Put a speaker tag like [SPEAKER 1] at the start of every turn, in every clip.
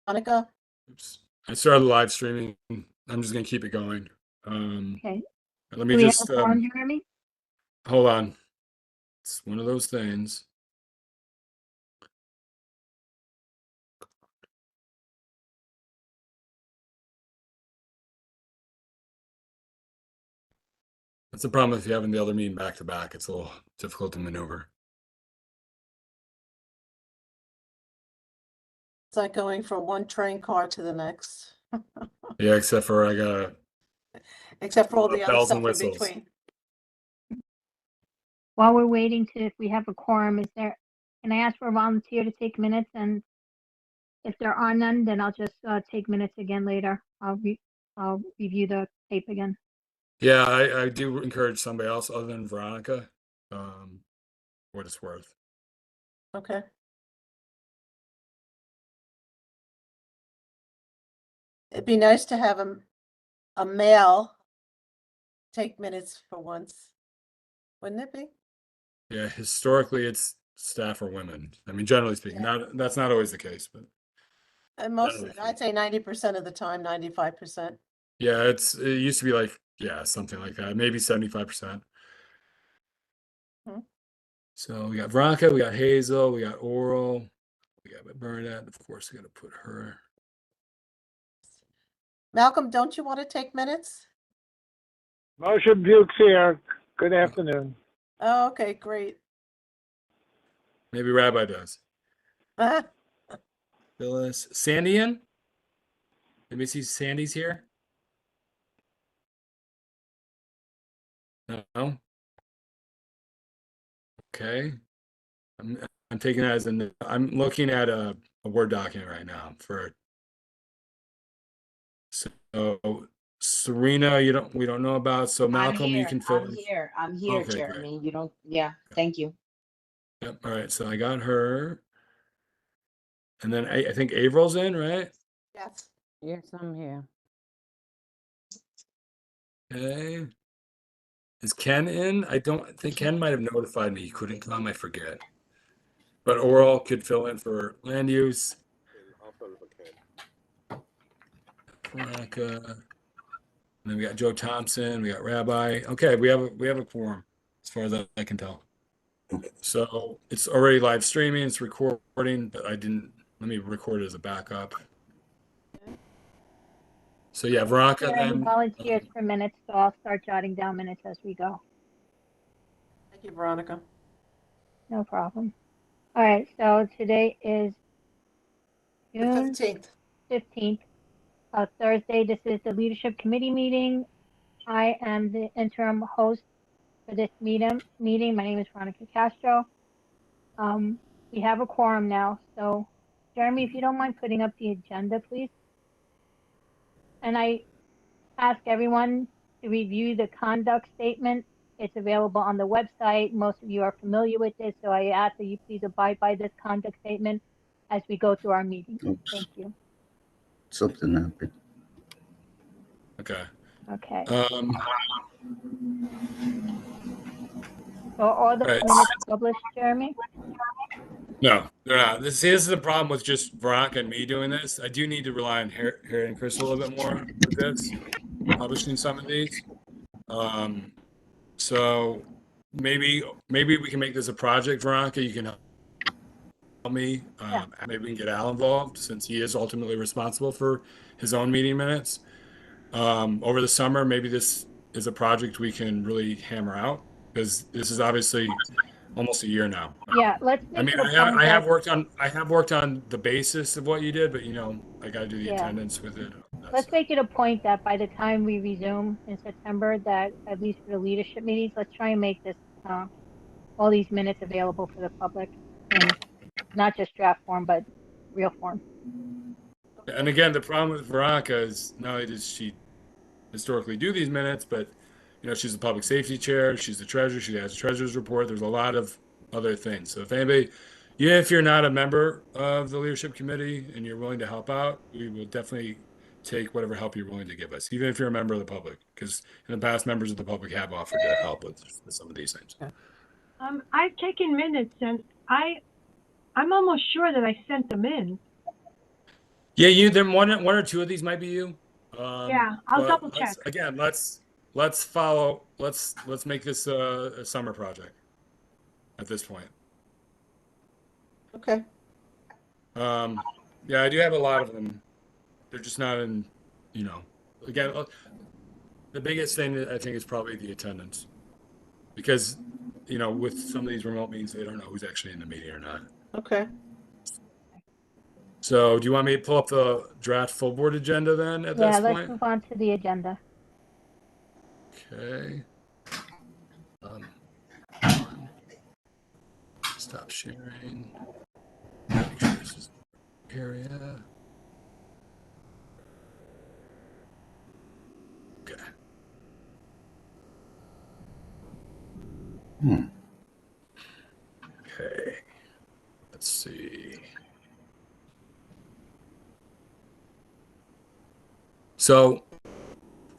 [SPEAKER 1] Veronica?
[SPEAKER 2] Oops. I started live streaming. I'm just gonna keep it going.
[SPEAKER 3] Okay.
[SPEAKER 2] Let
[SPEAKER 3] Do
[SPEAKER 2] me
[SPEAKER 3] we have
[SPEAKER 2] just
[SPEAKER 3] a quorum, Jeremy?
[SPEAKER 2] hold on. It's one of those things. That's the problem if you're having the other meeting back to back. It's a little difficult to maneuver.
[SPEAKER 1] It's like going from one train car to the next,
[SPEAKER 2] Yeah, except for I got
[SPEAKER 1] except for all the other
[SPEAKER 2] bells and
[SPEAKER 1] stuff in
[SPEAKER 2] whistles.
[SPEAKER 1] between.
[SPEAKER 3] While we're waiting to, if we have a quorum, can I ask for a volunteer to take minutes? And if there are none, then I'll just take minutes again later. I'll review the tape again.
[SPEAKER 2] Yeah, I do encourage somebody else other than Veronica, what it's worth.
[SPEAKER 1] Okay. It'd be nice to have a male take minutes for once, wouldn't it be?
[SPEAKER 2] Yeah, historically it's staff or women. I mean, generally speaking, that's not always the case, but
[SPEAKER 1] And most,
[SPEAKER 2] Generally
[SPEAKER 1] I'd say 90% of the time, 95%.
[SPEAKER 2] yeah, it used to be like, yeah, something like that, maybe 75%.
[SPEAKER 1] Hmm.
[SPEAKER 2] So we got Veronica, we got Hazel, we got Oral, we got Bernadette. Of course, we got to put her.
[SPEAKER 1] Malcolm, don't you want to take minutes?
[SPEAKER 4] Marcia Bukes here. Good afternoon.
[SPEAKER 1] Oh, okay, great.
[SPEAKER 2] Maybe Rabbi does.
[SPEAKER 1] Ah,
[SPEAKER 2] Phyllis, Sandy in? Let me see. Sandy's here. No. Okay. I'm taking that as I'm looking at a Word document right now for. So Serena, we don't know about. So Malcolm, you can fill.
[SPEAKER 5] I'm here,
[SPEAKER 2] Okay,
[SPEAKER 5] Jeremy. You don't, yeah, thank you.
[SPEAKER 2] Yep. All right. So I got her. And then I think Avril's in, right?
[SPEAKER 1] yes.
[SPEAKER 5] Yes, I'm here.
[SPEAKER 2] Okay. Is Ken in? I don't think Ken might have notified me he couldn't come. I forget. But Oral could fill in for land use. Veronica. And then we got Joe Thompson. We got Rabbi. Okay, we have a quorum, as far as I can tell. So it's already live streaming. It's recording, but I didn't. Let me record it as a backup. So yeah, Veronica.
[SPEAKER 3] There are any
[SPEAKER 2] Then
[SPEAKER 3] volunteers for minutes, so I'll start jotting down minutes as we go.
[SPEAKER 1] Thank you, Veronica.
[SPEAKER 3] No problem. All right, so today is
[SPEAKER 1] The
[SPEAKER 3] June
[SPEAKER 1] 15th.
[SPEAKER 3] 15th, Thursday. This is the Leadership Committee meeting. I am the interim host for this meeting. My name is Veronica Castro. We have a quorum now, so Jeremy, if you don't mind putting up the agenda, please. And I ask everyone to review the conduct statement. It's available on the website. Most of you are familiar with this, so I ask that you please abide by this conduct statement as we go through our meeting.
[SPEAKER 6] Oops.
[SPEAKER 3] Thank you.
[SPEAKER 6] Something happened.
[SPEAKER 2] okay.
[SPEAKER 3] Okay. So all the
[SPEAKER 2] Right.
[SPEAKER 3] minutes published, Jeremy?
[SPEAKER 2] No, they're not. This is the problem with just Veronica and me doing this. I do need to rely on Harry and Chris a little bit more with this, publishing some of these. So maybe we can make this a project, Veronica. You can help me.
[SPEAKER 3] Yeah.
[SPEAKER 2] Maybe we can get Al involved since he is ultimately responsible for his own meeting minutes. Over the summer, maybe this is a project we can really hammer out because this is obviously almost a year now.
[SPEAKER 3] Yeah, let's
[SPEAKER 2] I
[SPEAKER 3] make
[SPEAKER 2] mean,
[SPEAKER 3] it a point
[SPEAKER 2] I
[SPEAKER 3] that,
[SPEAKER 2] have worked on the basis of what you did, but I got to do the
[SPEAKER 3] Yeah.
[SPEAKER 2] attendance with it.
[SPEAKER 3] let's make it a point that by the time we resume in September, that at least for the leadership meetings, let's try and make this, all these minutes available for the public in not just draft form, but real form.
[SPEAKER 2] And again, the problem with Veronica is not only does she historically do these minutes, but she's the public safety chair, she's the treasurer, she has a treasurer's report. There's a lot of other things. So if anybody, if you're not a member of the leadership committee and you're willing to help out, we will definitely take whatever help you're willing to give us, even if you're a member of the public, because in the past, members of the public have offered to help with some of these things.
[SPEAKER 7] I've taken minutes and I'm almost sure that I sent them in.
[SPEAKER 2] Yeah, you. Then one or two of these might be you.
[SPEAKER 7] Yeah, I'll
[SPEAKER 2] But
[SPEAKER 7] double
[SPEAKER 2] let's-
[SPEAKER 7] check.
[SPEAKER 2] Again, let's follow. Let's make this a summer project. At this point,
[SPEAKER 1] Okay,
[SPEAKER 2] yeah, I do have a lot of them. They're just not in. Again, the biggest thing that I think is probably the attendance, because with some of these remote meetings, they don't know who's actually in the meeting or not.
[SPEAKER 1] okay.
[SPEAKER 2] So, do you want me to pull up the draft full board agenda then at
[SPEAKER 3] Yeah,
[SPEAKER 2] this
[SPEAKER 3] let's
[SPEAKER 2] point?
[SPEAKER 3] move on to the agenda.
[SPEAKER 2] Okay. Stop sharing. Make sure this is area. Okay. Okay. Let's see. So,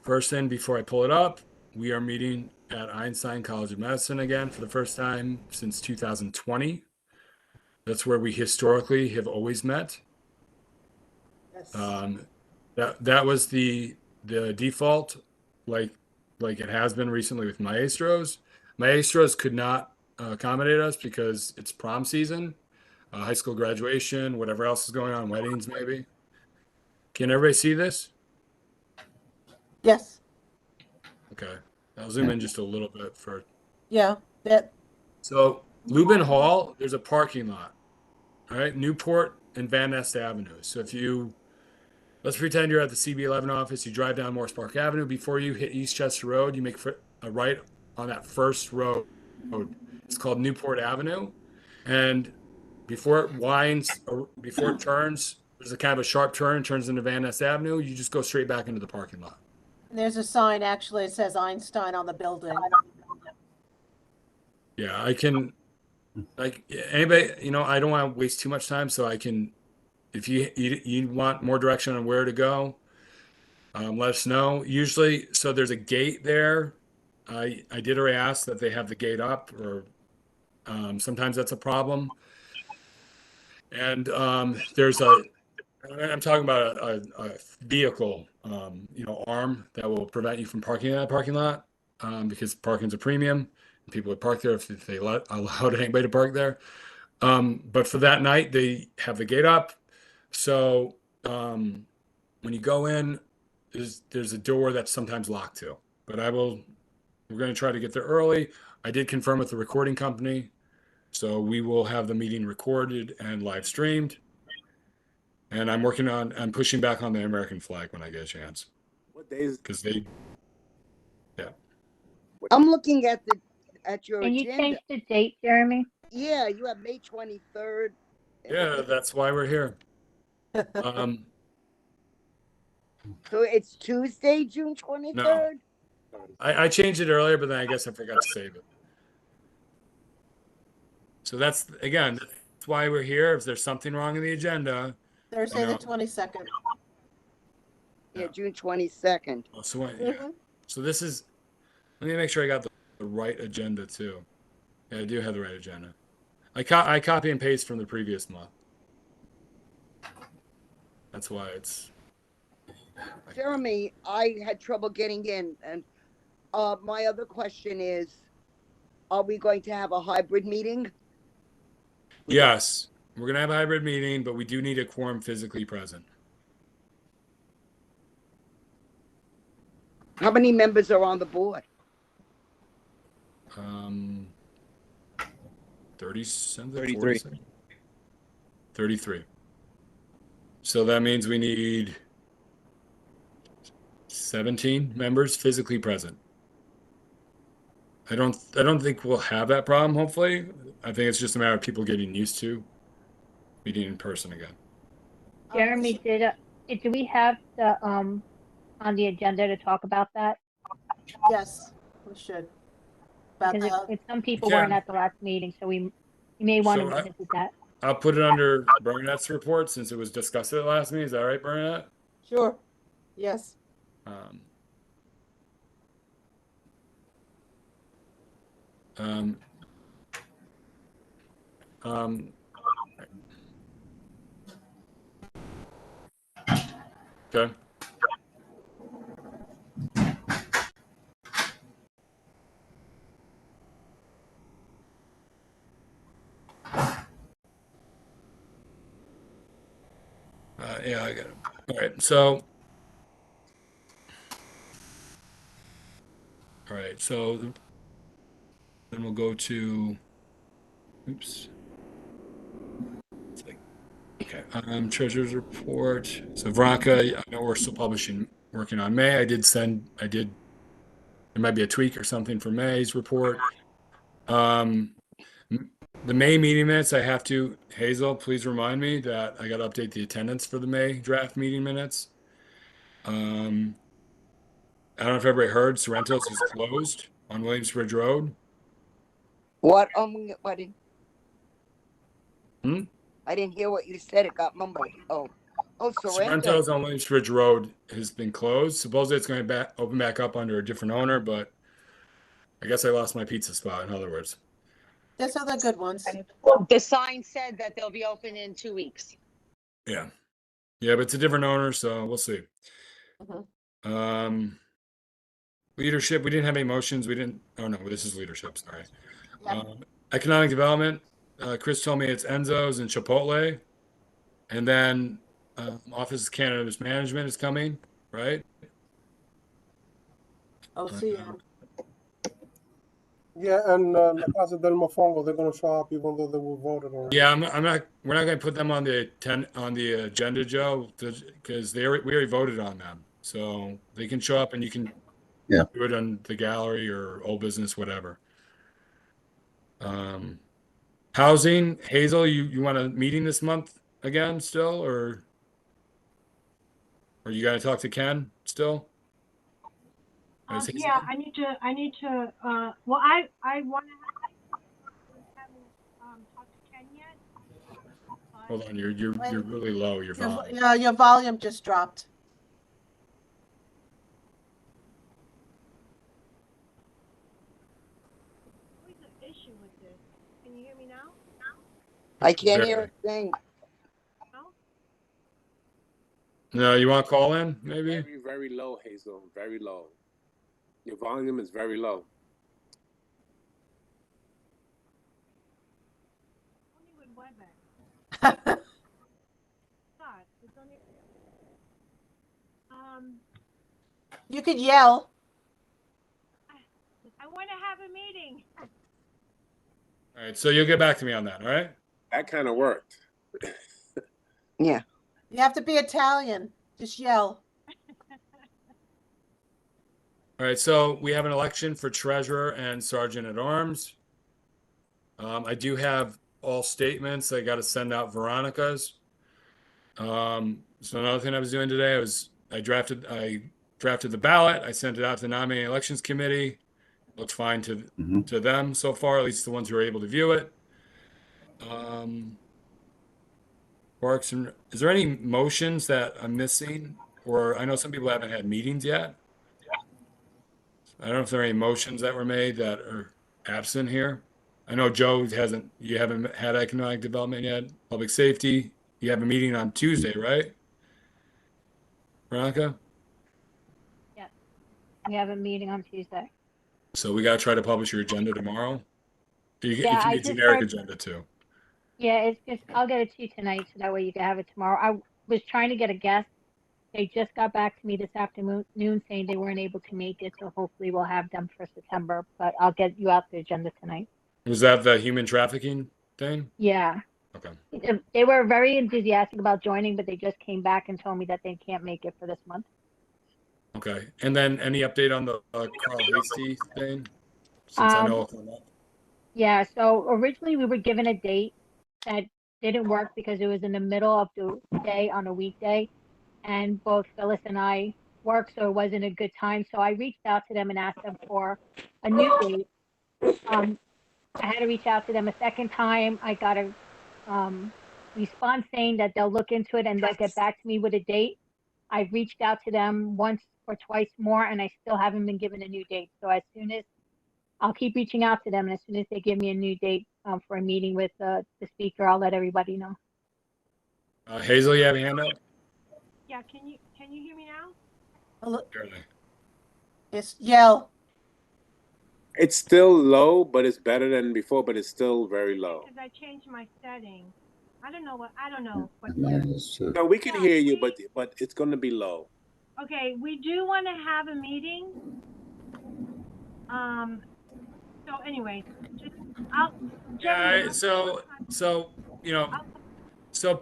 [SPEAKER 2] first thing before I pull it up, we are meeting at Einstein College of Medicine again for the first time since 2020. That's where we historically have always met.
[SPEAKER 1] Yes.
[SPEAKER 2] That was the default, like it has been recently with Maestros. Maestros could not accommodate us because it's prom season, high school graduation, whatever else is going on, weddings maybe. Can everybody see this?
[SPEAKER 1] Yes,
[SPEAKER 2] Okay, I'll zoom in just a little bit for.
[SPEAKER 1] yeah, that,
[SPEAKER 2] So Lubin Hall, there's a parking lot, all right, Newport and Van Nest Avenue. So let's pretend you're at the CB11 office. You drive down Morris Park Avenue. Before you hit Eastchester Road, you make a right on that first road. It's called Newport Avenue. And before it winds, or before it turns, there's a kind of a sharp turn, turns into Van Ness Avenue. You just go straight back into the parking lot.
[SPEAKER 1] there's a sign, actually, it says Einstein on the building.
[SPEAKER 2] Yeah, I can, like, anybody, I don't want to waste too much time, so I can, if you want more direction on where to go, let us know. Usually, so there's a gate there. I did already ask that they have the gate up, or sometimes that's a problem. And there's I'm talking about a vehicle, arm that will prevent you from parking in that parking lot, because parking's a premium. And people would park there if they allowed anybody to park there. But for that night, they have the gate up. So when you go in, there's a door that's sometimes locked too. But we're going to try to get there early. I did confirm with the recording company, so we will have the meeting recorded and live streamed. And I'm pushing back on the American flag when I get a chance.
[SPEAKER 8] What days?
[SPEAKER 2] Because
[SPEAKER 8] I'm looking at your
[SPEAKER 3] Can you
[SPEAKER 8] agenda.
[SPEAKER 3] change the date, Jeremy?
[SPEAKER 8] Yeah, you have May 23rd.
[SPEAKER 2] yeah, that's why we're here.
[SPEAKER 8] So it's Tuesday, June 23rd?
[SPEAKER 2] I changed it earlier, but then I guess I forgot to save it. So that's why we're here. If there's something wrong in the agenda,
[SPEAKER 1] Thursday, the
[SPEAKER 2] No.
[SPEAKER 1] 22nd.
[SPEAKER 8] Yeah, June 22nd.
[SPEAKER 2] So this is. Let me make sure I got the right agenda too. Yeah, I do have the right agenda. I copy and paste from the previous month. That's why it's.
[SPEAKER 8] Jeremy, I had trouble getting in. And my other question is, are we going to have a hybrid meeting?
[SPEAKER 2] Yes, we're gonna have a hybrid meeting, but we do need a quorum physically present.
[SPEAKER 8] How many members are on the board?
[SPEAKER 2] 30-something,
[SPEAKER 9] 33.
[SPEAKER 2] 40-something? 33. So that means we need 17 members physically present. I don't think we'll have that problem, hopefully. I think it's just a matter of people getting used to meeting in person again.
[SPEAKER 3] Jeremy, do we have the on the agenda to talk about that?
[SPEAKER 1] Yes, we should. About
[SPEAKER 3] Because
[SPEAKER 1] the,
[SPEAKER 3] if some people
[SPEAKER 2] Yeah.
[SPEAKER 3] weren't at the last meeting, so you may want
[SPEAKER 2] So
[SPEAKER 3] to revisit that.
[SPEAKER 2] I'll put it under Burnett's report since it was discussed at the last meeting. Is that right, Burnett?
[SPEAKER 1] sure, yes.
[SPEAKER 2] Um, um, um, Okay. Yeah, I got it. All right. So, all right. So then we'll go to, oops. It's like, okay. Treasurer's report. So Veronica, I know we're still working on May. There might be a tweak or something for May's report. The May meeting minutes, Hazel, please remind me that I got to update the attendance for the May draft meeting minutes. I don't know if everybody heard, Sorrento's is closed on Williamsbridge Road.
[SPEAKER 8] What, I didn't.
[SPEAKER 2] Hmm?
[SPEAKER 8] I didn't hear what you said. It got mumbled. Oh, Sorrento.
[SPEAKER 2] Sorrento's on Williamsbridge Road has been closed. Supposedly it's going to open back up under a different owner, but I guess I lost my pizza spot, in other words.
[SPEAKER 1] There's other good ones.
[SPEAKER 5] The sign said that they'll be open in 2 weeks.
[SPEAKER 2] Yeah. Yeah, but it's a different owner, so we'll see.
[SPEAKER 1] Mhm.
[SPEAKER 2] Leadership, we didn't have any motions. Oh no, this is leadership, sorry.
[SPEAKER 1] Yep.
[SPEAKER 2] Economic development, Chris told me it's Enzo's and Chipotle. And then Office of Cannabis Management is coming, right?
[SPEAKER 1] OCM.
[SPEAKER 9] Yeah, and La Casa del Mofongo, they're going to show up even though they were voted on.
[SPEAKER 2] Yeah, we're not going to put them on the agenda, Joe, because we already voted on them. So they can show up and you can
[SPEAKER 6] Yeah.
[SPEAKER 2] do it on the gallery or old business, whatever. Housing, Hazel, you want a meeting this month again still, or you got to talk to Ken still?
[SPEAKER 7] Yeah, I need to, well, I want to haven't talked to Ken yet.
[SPEAKER 2] Hold on, you're really low. Your volume.
[SPEAKER 1] Yeah, your volume just dropped.
[SPEAKER 7] What's the issue with this? Can you hear me now?
[SPEAKER 8] I can't hear a thing.
[SPEAKER 2] No, you want to call in maybe?
[SPEAKER 10] Very, very low, Hazel. Very low. Your volume is very low.
[SPEAKER 7] Only with WebEx. God, it's only.
[SPEAKER 1] You could yell.
[SPEAKER 7] I want to have a meeting.
[SPEAKER 2] All right, so you'll get back to me on that, all right?
[SPEAKER 10] That kind of worked.
[SPEAKER 8] Yeah.
[SPEAKER 1] You have to be Italian. Just yell.
[SPEAKER 2] All right, so we have an election for treasurer and sergeant at arms. I do have all statements. I got to send out Veronica's. So another thing I was doing today I drafted the ballot. I sent it out to the nominating elections committee. Looks fine to them so far, at least the ones who are able to view it. Parks and is there any motions that I'm missing? Or I know some people haven't had meetings yet. I don't know if there are any motions that were made that are absent here. I know Joe you haven't had economic development yet. Public safety, you have a meeting on Tuesday, right? Veronica?
[SPEAKER 3] Yes. We have a meeting on Tuesday.
[SPEAKER 2] So we got to try to publish your agenda tomorrow. It
[SPEAKER 3] Yeah,
[SPEAKER 2] can
[SPEAKER 3] I
[SPEAKER 2] be a
[SPEAKER 3] just
[SPEAKER 2] generic
[SPEAKER 3] heard-
[SPEAKER 2] agenda too.
[SPEAKER 3] Yeah, it's just, I'll get it to you tonight so that way you can have it tomorrow. I was trying to get a guest. They just got back to me this afternoon saying they weren't able to make it, so hopefully we'll have them for September, but I'll get you out the agenda tonight.
[SPEAKER 2] Was that the human trafficking thing?
[SPEAKER 3] Yeah.
[SPEAKER 2] Okay.
[SPEAKER 3] They were very enthusiastic about joining, but they just came back and told me that they can't make it for this month.
[SPEAKER 2] Okay. And then any update on the Carl Hasty thing? Since I know it'll come up.
[SPEAKER 3] Yeah, so originally we were given a date that didn't work because it was in the middle of the day on a weekday, and both Phyllis and I work, so it wasn't a good time. So I reached out to them and asked them for a new date. I had to reach out to them a second time. I got a response saying that they'll look into it and they'll get back to me with a date. I've reached out to them once or twice more, and I still haven't been given a new date. So as soon as I'll keep reaching out to them, and as soon as they give me a new date for a meeting with the speaker, I'll let everybody know.
[SPEAKER 2] Hazel, you have a hand up?
[SPEAKER 7] Yeah, can you hear me now?
[SPEAKER 2] Barely.
[SPEAKER 1] It's yell.
[SPEAKER 10] It's still low, but it's better than before, but it's still very low.
[SPEAKER 7] Because I changed my setting. I don't know what
[SPEAKER 6] Mine is too.
[SPEAKER 10] No, we can hear you, but it's going to be low.
[SPEAKER 7] Okay, we do want to have a meeting. So anyway, just
[SPEAKER 2] Yeah. So you know, so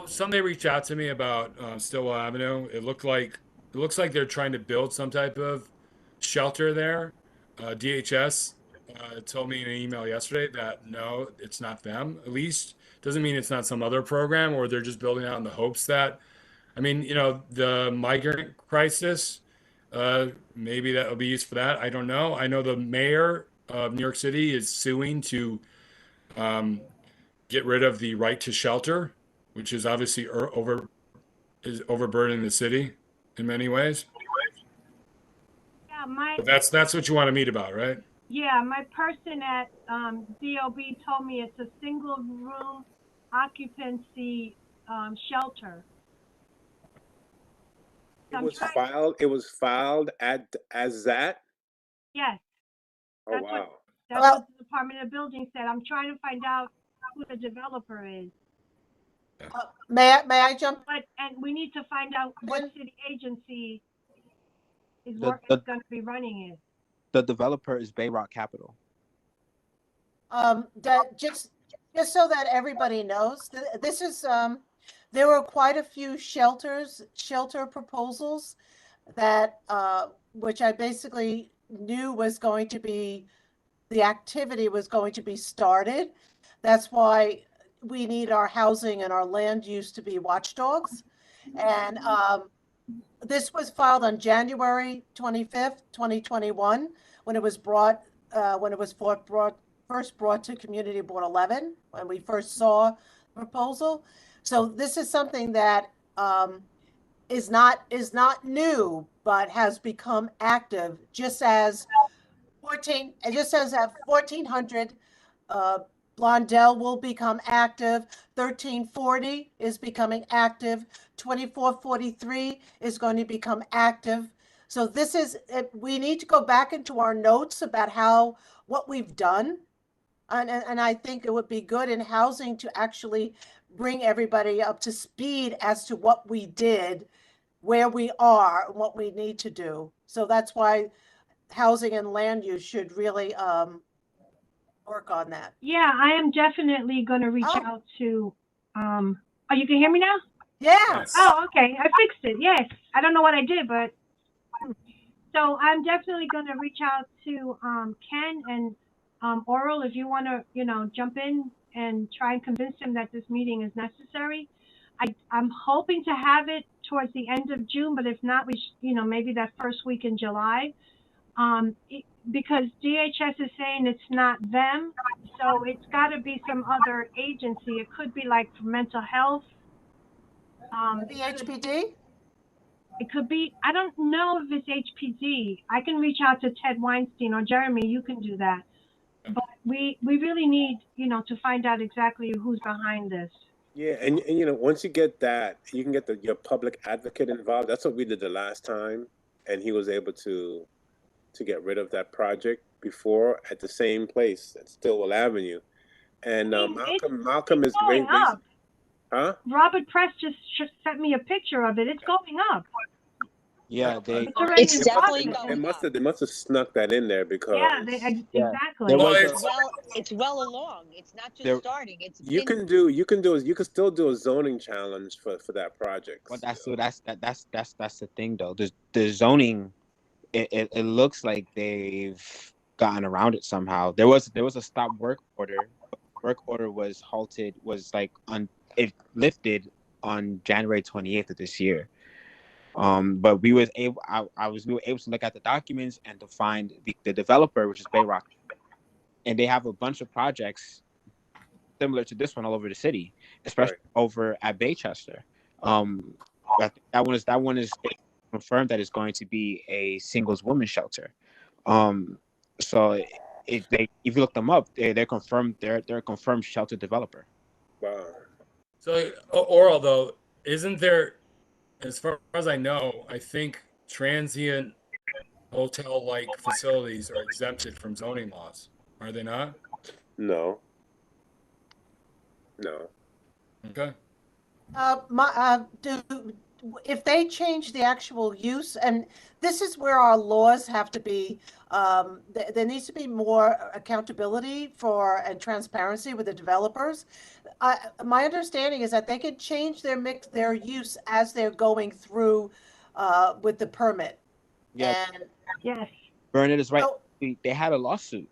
[SPEAKER 2] somebody reached out to me about Stillwell Avenue. It looks like they're trying to build some type of shelter there. DHS told me in an email yesterday that no, it's not them. At least doesn't mean it's not some other program, or they're just building out in the hopes that. I mean, the migrant crisis. Maybe that will be used for that. I don't know. I know the mayor of New York City is suing to um, get rid of the right to shelter, which is obviously overburdening the city in many ways.
[SPEAKER 7] yeah,
[SPEAKER 2] But that's what you want to meet about, right?
[SPEAKER 7] my person at DOB told me it's a single room occupancy shelter. So
[SPEAKER 10] It was filed as that.
[SPEAKER 7] Yes.
[SPEAKER 10] Oh
[SPEAKER 7] That's
[SPEAKER 10] wow.
[SPEAKER 7] That's what the Department of Building said. I'm trying to find out who the developer is.
[SPEAKER 1] May I jump?
[SPEAKER 7] And we need to find out what city agency is going to be running it.
[SPEAKER 11] The developer is Bayrock Capital.
[SPEAKER 1] That just so that everybody knows, this is there were quite a few shelter proposals that which I basically knew was going to be, the activity was going to be started. That's why we need our housing and our land use to be watchdogs. And this was filed on January 25th, 2021, when it was first brought to Community Board 11, when we first saw the proposal. So this is something that is not new, but has become active, just as 1400 Blondell will become active. 1340 is becoming active. 2443 is going to become active. So this is, we need to go back into our notes about what we've done. And I think it would be good in housing to actually bring everybody up to speed as to what we did, where we are, and what we need to do. So that's why housing and land use should really work on that.
[SPEAKER 7] Yeah, I am definitely going to reach out to, oh, you can hear me now?
[SPEAKER 1] Yes.
[SPEAKER 7] Oh, okay. I fixed it. Yes. I don't know what I did, but so I'm definitely going to reach out to Ken and Oral, if you want to, jump in and try and convince him that this meeting is necessary. I'm hoping to have it towards the end of June, but if not, maybe that first week in July. Because DHS is saying it's not them, so it's got to be some other agency. It could be like for mental health.
[SPEAKER 1] The HPD?
[SPEAKER 7] It could be, I don't know if it's HPD. I can reach out to Ted Weinstein, or Jeremy, you can do that. But we really need, to find out exactly who's behind this.
[SPEAKER 10] Yeah, and once you get that, you can get your public advocate involved. That's what we did the last time, and he was able to get rid of that project before at the same place at Stillwell Avenue. And Malcolm is
[SPEAKER 7] going up.
[SPEAKER 10] Huh?
[SPEAKER 7] Robert Press just sent me a picture of it. It's going up.
[SPEAKER 11] Yeah,
[SPEAKER 5] it's definitely going up.
[SPEAKER 10] They must have snuck that in there because
[SPEAKER 7] exactly.
[SPEAKER 5] It's well along. It's not just starting.
[SPEAKER 10] You can still do a zoning challenge for that project.
[SPEAKER 11] Well, that's the thing though. The zoning, it looks like they've gotten around it somehow. There was a stop work order. Work order was halted. It lifted on January 28th of this year. But we were able to look at the documents and to find the developer, which is Bayrock, and they have a bunch of projects similar to this one all over the city, especially over at Baychester. That one is confirmed that it's going to be a singles woman shelter. So if you look them up, they're confirmed. They're a confirmed shelter developer.
[SPEAKER 10] Wow.
[SPEAKER 2] So Oral though, isn't there as far as I know, I think transient hotel-like facilities are exempted from zoning laws. Are they not?
[SPEAKER 10] No. No.
[SPEAKER 2] Okay.
[SPEAKER 1] If they change the actual use, and this is where our laws have to be, there needs to be more accountability for and transparency with the developers. My understanding is that they can change their use as they're going through with the permit.
[SPEAKER 11] Yeah,
[SPEAKER 1] And
[SPEAKER 7] Yes.
[SPEAKER 11] Bernard is right.
[SPEAKER 1] so,
[SPEAKER 11] They had a lawsuit.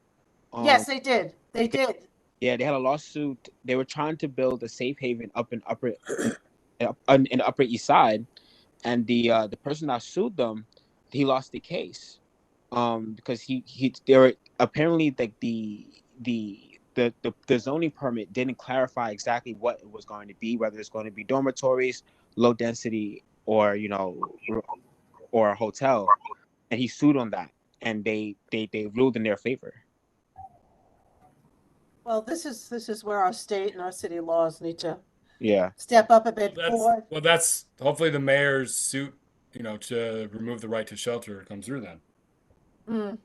[SPEAKER 1] yes, they did. They did.
[SPEAKER 11] Yeah, they had a lawsuit. They were trying to build a safe haven up in the Upper East Side, and the person that sued them, he lost the case, because they were apparently like the zoning permit didn't clarify exactly what it was going to be, whether it's going to be dormitories, low density, or or a hotel, and he sued on that, and they ruled in their favor.
[SPEAKER 1] Well, this is where our state and our city laws need to
[SPEAKER 11] Yeah.
[SPEAKER 1] step up a bit more.
[SPEAKER 2] Well, that's hopefully the mayor's suit, to remove the right to shelter comes through then.
[SPEAKER 1] Mm,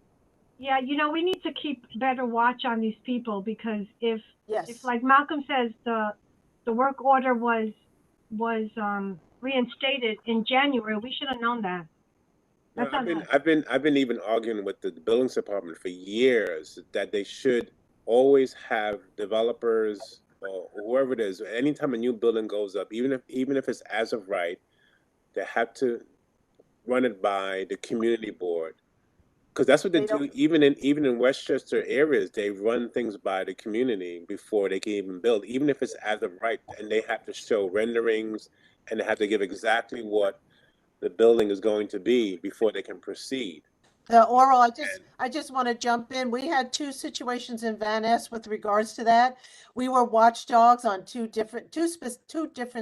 [SPEAKER 7] Yeah, we need to keep better watch on these people, because if
[SPEAKER 1] yes.
[SPEAKER 7] like Malcolm says, the work order was reinstated in January, we should have known that.
[SPEAKER 10] No,
[SPEAKER 7] That's not
[SPEAKER 10] I've been even arguing with the buildings department for years that they should always have developers or whoever it is. Anytime a new building goes up, even if it's as of right, they have to run it by the community board, because that's what they do. Even in Westchester areas, they run things by the community before they can even build, even if it's as of right, and they have to show renderings and they have to give exactly what the building is going to be before they can proceed.
[SPEAKER 1] The Oral, I just want to jump in. We had two situations in Van Ness with regards to that. We were watchdogs on two different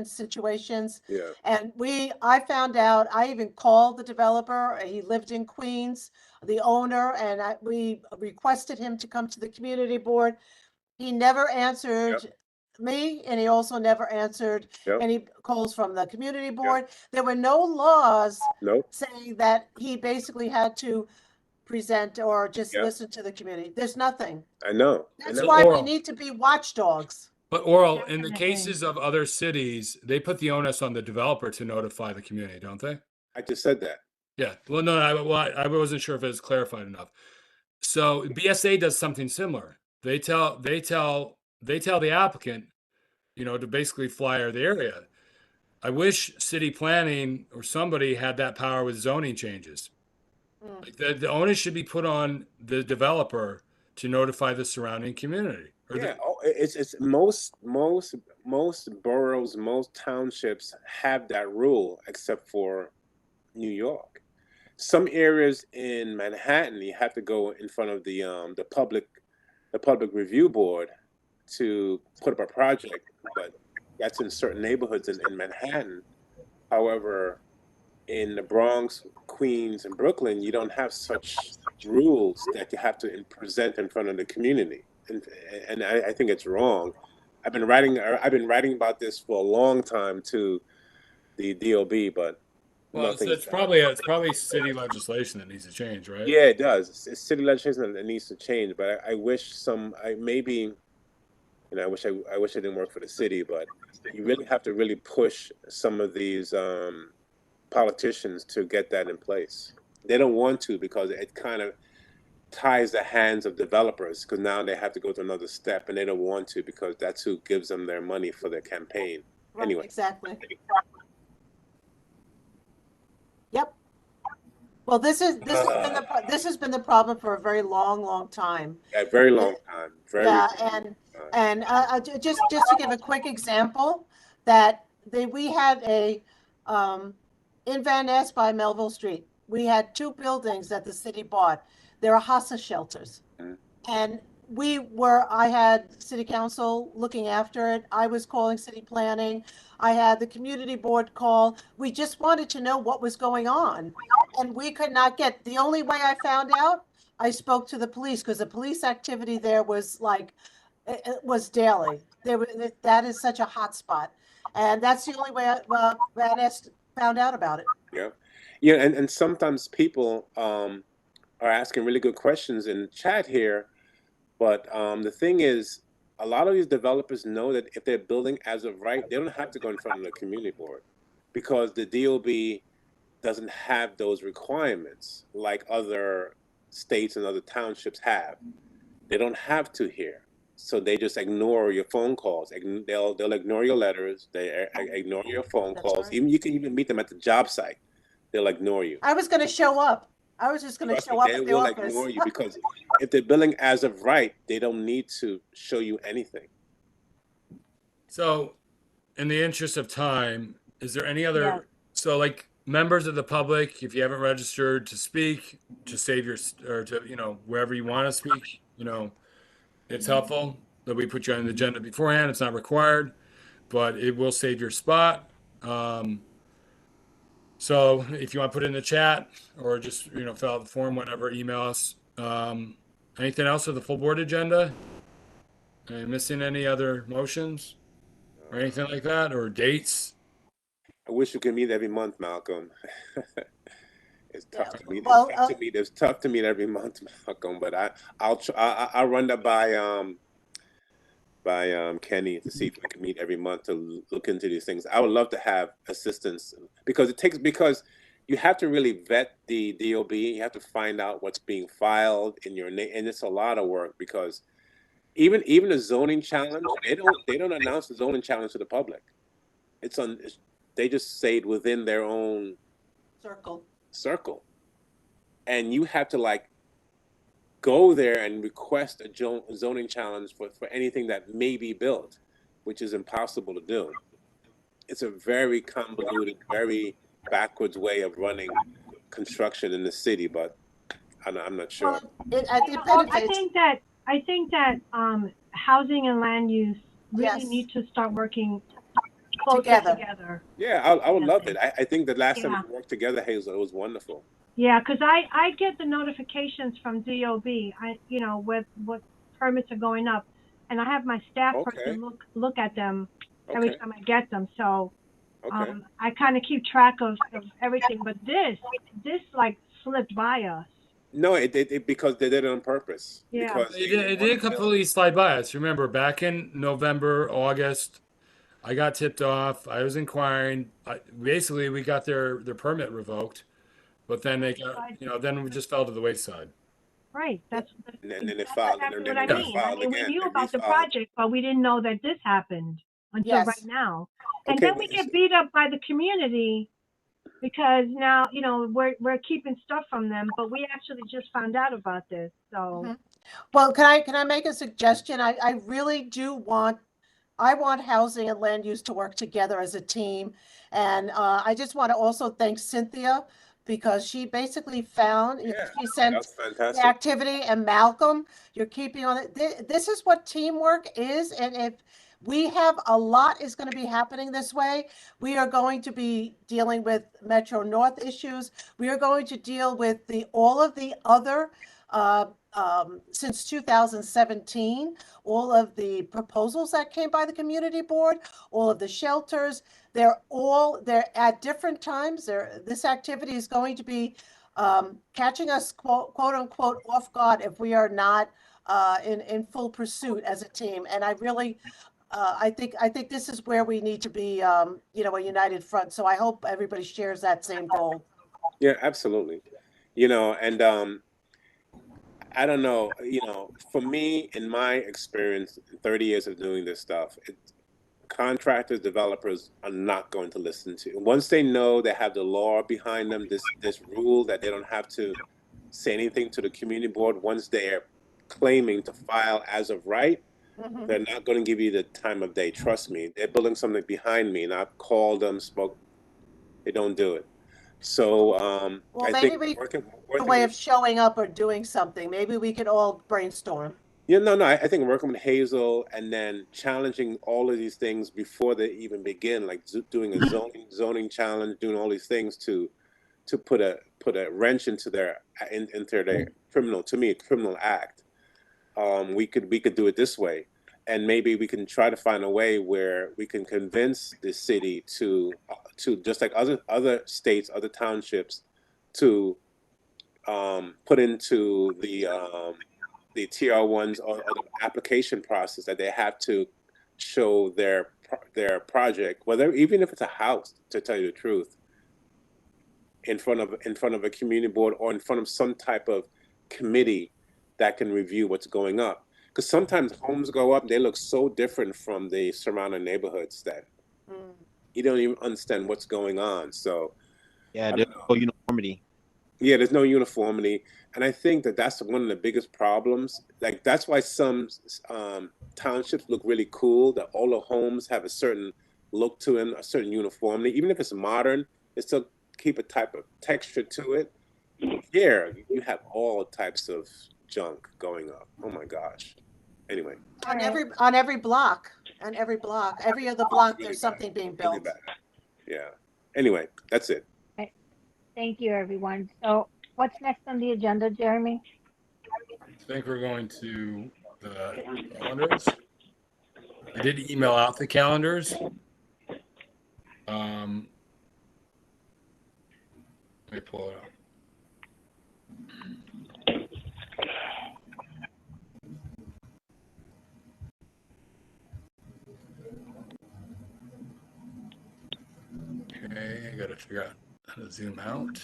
[SPEAKER 1] situations.
[SPEAKER 10] Yeah.
[SPEAKER 1] And I found out, I even called the developer. He lived in Queens, the owner, and we requested him to come to the community board. He never answered me, and he also never answered any calls from the community board. There were no laws saying that he basically had to present or just listen to the community. There's nothing.
[SPEAKER 10] I know.
[SPEAKER 1] That's why we need to be watchdogs.
[SPEAKER 2] But Oral, in the cases of other cities, they put the onus on the developer to notify the community, don't they?
[SPEAKER 10] I just said that.
[SPEAKER 2] Yeah. Well, no, I wasn't sure if it was clarified enough. So BSA does something similar. They tell the applicant, to basically flyer the area. I wish city planning or somebody had that power with zoning changes. Like the onus should be put on the developer to notify the surrounding community.
[SPEAKER 10] It's most boroughs, most townships have that rule, except for New York. Some areas in Manhattan, you have to go in front of the public review board to put up a project, but that's in certain neighborhoods in Manhattan. However, in the Bronx, Queens, and Brooklyn, you don't have such rules that you have to present in front of the community, and I think it's wrong. I've been writing about this for a long time to the DOB, but
[SPEAKER 2] it's probably city legislation that needs to change, right?
[SPEAKER 10] Yeah, it does. It's city legislation that needs to change, but I wish I wish I didn't work for the city, but you really have to really push some of these politicians to get that in place. They don't want to, because it kind of ties the hands of developers, because now they have to go to another step, and they don't want to, because that's who gives them their money for their campaign.
[SPEAKER 1] Right,
[SPEAKER 10] anyway.
[SPEAKER 1] Exactly. Yep. Well, this has been the problem for a very long time.
[SPEAKER 10] Yeah, very long time.
[SPEAKER 1] And just to give a quick example, that we had in Van Ness by Melville Street, we had 2 buildings that the city bought. They were HASA shelters, and I had city council looking after it. I was calling city planning. I had the community board call. We just wanted to know what was going on, and we could not get. The only way I found out, I spoke to the police, because the police activity there was like, it was daily. That is such a hot spot, and that's the only way found out about it.
[SPEAKER 10] Yeah. Yeah, and sometimes people are asking really good questions in the chat here, but the thing is, a lot of these developers know that if they're building as of right, they don't have to go in front of the community board because the DOB doesn't have those requirements like other states and other townships have. They don't have to here. So they just ignore your phone calls. They'll ignore your letters. They ignore your phone
[SPEAKER 1] That's
[SPEAKER 10] calls.
[SPEAKER 1] right.
[SPEAKER 10] Even you can even meet them at the job site. They'll ignore you.
[SPEAKER 1] I was going to show up. I was just going to
[SPEAKER 10] Trust
[SPEAKER 1] show
[SPEAKER 10] me,
[SPEAKER 1] up
[SPEAKER 10] they
[SPEAKER 1] at the
[SPEAKER 10] will
[SPEAKER 1] office.
[SPEAKER 10] ignore you because if they're billing as of right, they don't need to show you anything.
[SPEAKER 2] So, in the interest of time, is there any other?
[SPEAKER 3] Yes.
[SPEAKER 2] So, like members of the public, if you haven't registered to speak, to save your or to wherever you want to speak, it's helpful that we put you on the agenda beforehand. It's not required, but it will save your spot. So if you want to put it in the chat or just fill out the form, whatever, email us. Anything else with the full board agenda? Am I missing any other motions or anything like that, or dates?
[SPEAKER 10] I wish we could meet every month, Malcolm. It's tough to meet.
[SPEAKER 1] Well,
[SPEAKER 10] It's tough to meet every month, Malcolm. But I'll run that by Kenny to see if we can meet every month to look into these things. I would love to have assistance because you have to really vet the DOB. You have to find out what's being filed in your name, and it's a lot of work because even a zoning challenge, they don't announce the zoning challenge to the public. They just say it within their own circle, and you have to go there and request a zoning challenge for anything that may be built, which is impossible to do. It's a very convoluted, very backwards way of running construction in the city, but I'm not sure.
[SPEAKER 7] I think that housing and land use really need to start working closer together.
[SPEAKER 10] Yeah, I would love it. I think the last time we worked together, Hazel, it was wonderful.
[SPEAKER 7] Yeah, because I get the notifications from DOB. With what permits are going up, and I have my staff person look at them every time I get them. So I kind of keep track of everything. But this slipped by us.
[SPEAKER 10] No, it because they did it on purpose.
[SPEAKER 7] Yeah,
[SPEAKER 10] because
[SPEAKER 2] it did completely slide by us. Remember, back in November, August, I got tipped off. I was inquiring. Basically, we got their permit revoked. But then they got, then we just fell to the wayside.
[SPEAKER 7] Right. That's
[SPEAKER 10] and then they filed.
[SPEAKER 7] That's what I mean. We knew about the project, but we didn't know that this happened until right now. And then we get beat up by the community because now, we're keeping stuff from them, but we actually just found out about this. So,
[SPEAKER 1] well, can I make a suggestion? I really do want. I want housing and land use to work together as a team, and I just want to also thank Cynthia. Because she basically found, she sent the activity, and Malcolm, you're keeping on it. This is what teamwork is. And if we have a lot is going to be happening this way, we are going to be dealing with Metro North issues. We are going to deal with all of the other, since 2017, all of the proposals that came by the community board, all of the shelters, they're at different times. This activity is going to be catching us quote unquote off guard if we are not in full pursuit as a team. And I really, I think this is where we need to be, a united front. So I hope everybody shares that same goal.
[SPEAKER 10] Yeah, absolutely. And I don't know, for me, in my experience, 30 years of doing this stuff, contractors, developers are not going to listen to. Once they know they have the law behind them, this rule that they don't have to say anything to the community board, once they're claiming to file as of right, they're not going to give you the time of day. Trust me, they're building something behind me, and I've called them, they don't do it. So
[SPEAKER 1] well, maybe we a way of showing up or doing something. Maybe we could all brainstorm.
[SPEAKER 10] Yeah, no. I think working with Hazel and then challenging all of these things before they even begin, like doing a zoning challenge, doing all these things to put a wrench into their criminal act. We could do it this way, and maybe we can try to find a way where we can convince the city to just like other states, other townships, to put into the TR1s or the application process that they have to show their project, whether even if it's a house, to tell you the truth, in front of a community board or in front of some type of committee that can review what's going up. Because sometimes homes go up, they look so different from the surrounding neighborhoods that you don't even understand what's going on. So
[SPEAKER 11] yeah, there's no uniformity.
[SPEAKER 10] Yeah, there's no uniformity, and I think that that's one of the biggest problems. Like that's why some townships look really cool. That all the homes have a certain look to them, a certain uniformity. Even if it's modern, it still keep a type of texture to it. Here, you have all types of junk going up. Oh my gosh. Anyway.
[SPEAKER 1] On every block, every other block, there's something being built.
[SPEAKER 10] Yeah. Anyway, that's it.
[SPEAKER 3] Thank you, everyone. So what's next on the agenda, Jeremy?
[SPEAKER 2] I think we're going to the calendars. I did email out the calendars. Let me pull it up. Okay, I gotta figure out how to zoom out.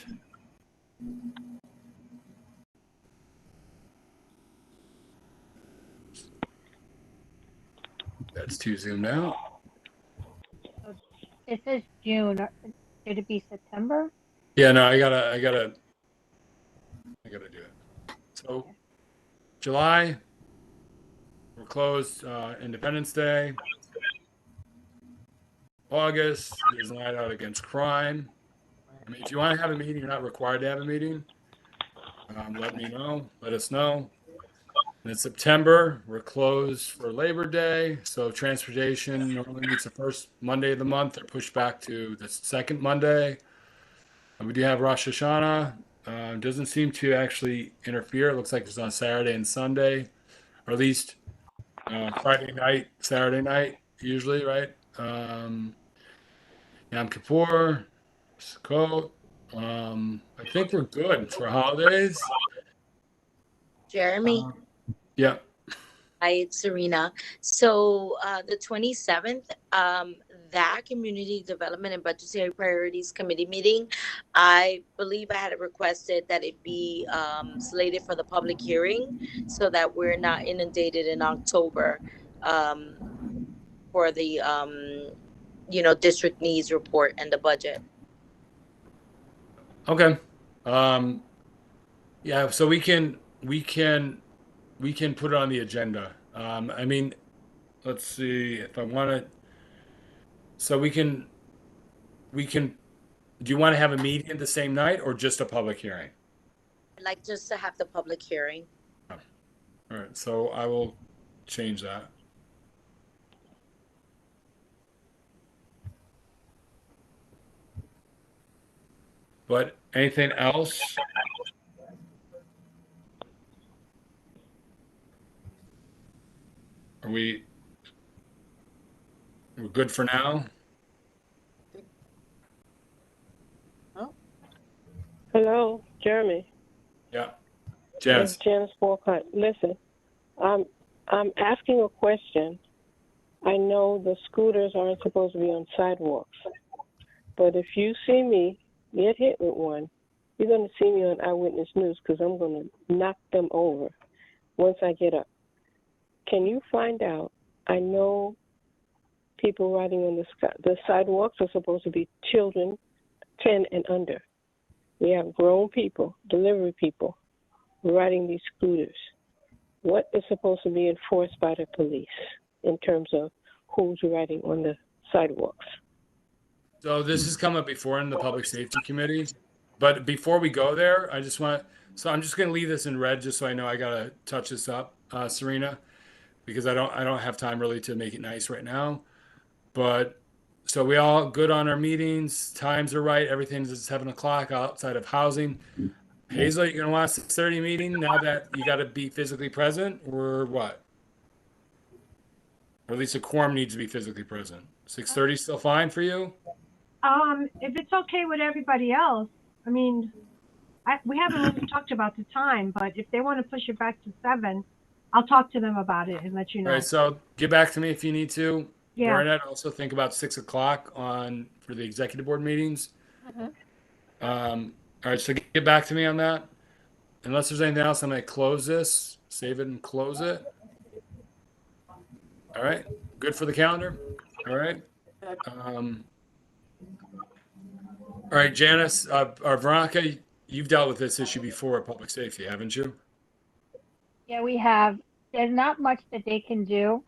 [SPEAKER 2] That's too zoomed out.
[SPEAKER 3] It says June. Should it be September?
[SPEAKER 2] Yeah, no, I gotta do it. So July, we're closed. Independence Day. August is Night Out Against Crime. I mean, if you want to have a meeting, you're not required to have a meeting. Let me know. Let us know. And in September, we're closed for Labor Day. So transportation normally meets the first Monday of the month. They're pushed back to the second Monday. And we do have Rosh Hashanah. Doesn't seem to actually interfere. It looks like it's on Saturday and Sunday, or at least Friday night, Saturday night, usually, right? Yom Kippur, Sukkot. I think we're good for holidays.
[SPEAKER 12] Jeremy.
[SPEAKER 2] Yeah.
[SPEAKER 12] Hi, it's Serena. So the 27th, that Community Development and Budgetary Priorities Committee meeting, I believe I had requested that it be slated for the public hearing so that we're not inundated in October for the, district needs report and the budget.
[SPEAKER 2] Okay. Yeah, so we can put it on the agenda. I mean, let's see if I want to. So we can. Do you want to have a meeting the same night or just a public hearing?
[SPEAKER 12] I'd like just to have the public hearing.
[SPEAKER 2] Oh. All right. So I will change that. But anything else? We're good for now?
[SPEAKER 13] Hello, Jeremy.
[SPEAKER 2] Yeah. Janice.
[SPEAKER 13] It's Janice Walcott. Listen, I'm asking a question. I know the scooters aren't supposed to be on sidewalks, but if you see me get hit with one, you're going to see me on Eyewitness News because I'm going to knock them over once I get up. Can you find out? I know people riding on the sidewalks are supposed to be children 10 and under. We have grown people, delivery people, riding these scooters. What is supposed to be enforced by the police in terms of who's riding on the sidewalks?
[SPEAKER 2] So this has come up before in the Public Safety Committee. But before we go there, I'm just going to leave this in red just so I know I got to touch this up, Serena, because I don't have time really to make it nice right now. But so we all good on our meetings, times are right, everything's at 7 o'clock outside of housing. Hazel, you gonna watch the 6:30 meeting now that you got to be physically present, or what? Or at least a quorum needs to be physically present. 6:30 still fine for you?
[SPEAKER 7] If it's okay with everybody else, I mean, we haven't really talked about the time, but if they want to push it back to 7, I'll talk to them about it and let you know.
[SPEAKER 2] All right, so get back to me if you need to.
[SPEAKER 7] Yeah.
[SPEAKER 2] Bernadette, also think about 6 o'clock for the executive board meetings. All right, so get back to me on that. Unless there's anything else, I'm going to close this, save it and close it. All right, good for the calendar. All right. All right, Janice, or Veronica, you've dealt with this issue before at Public Safety, haven't you?
[SPEAKER 3] Yeah, we have. There's not much that they can do.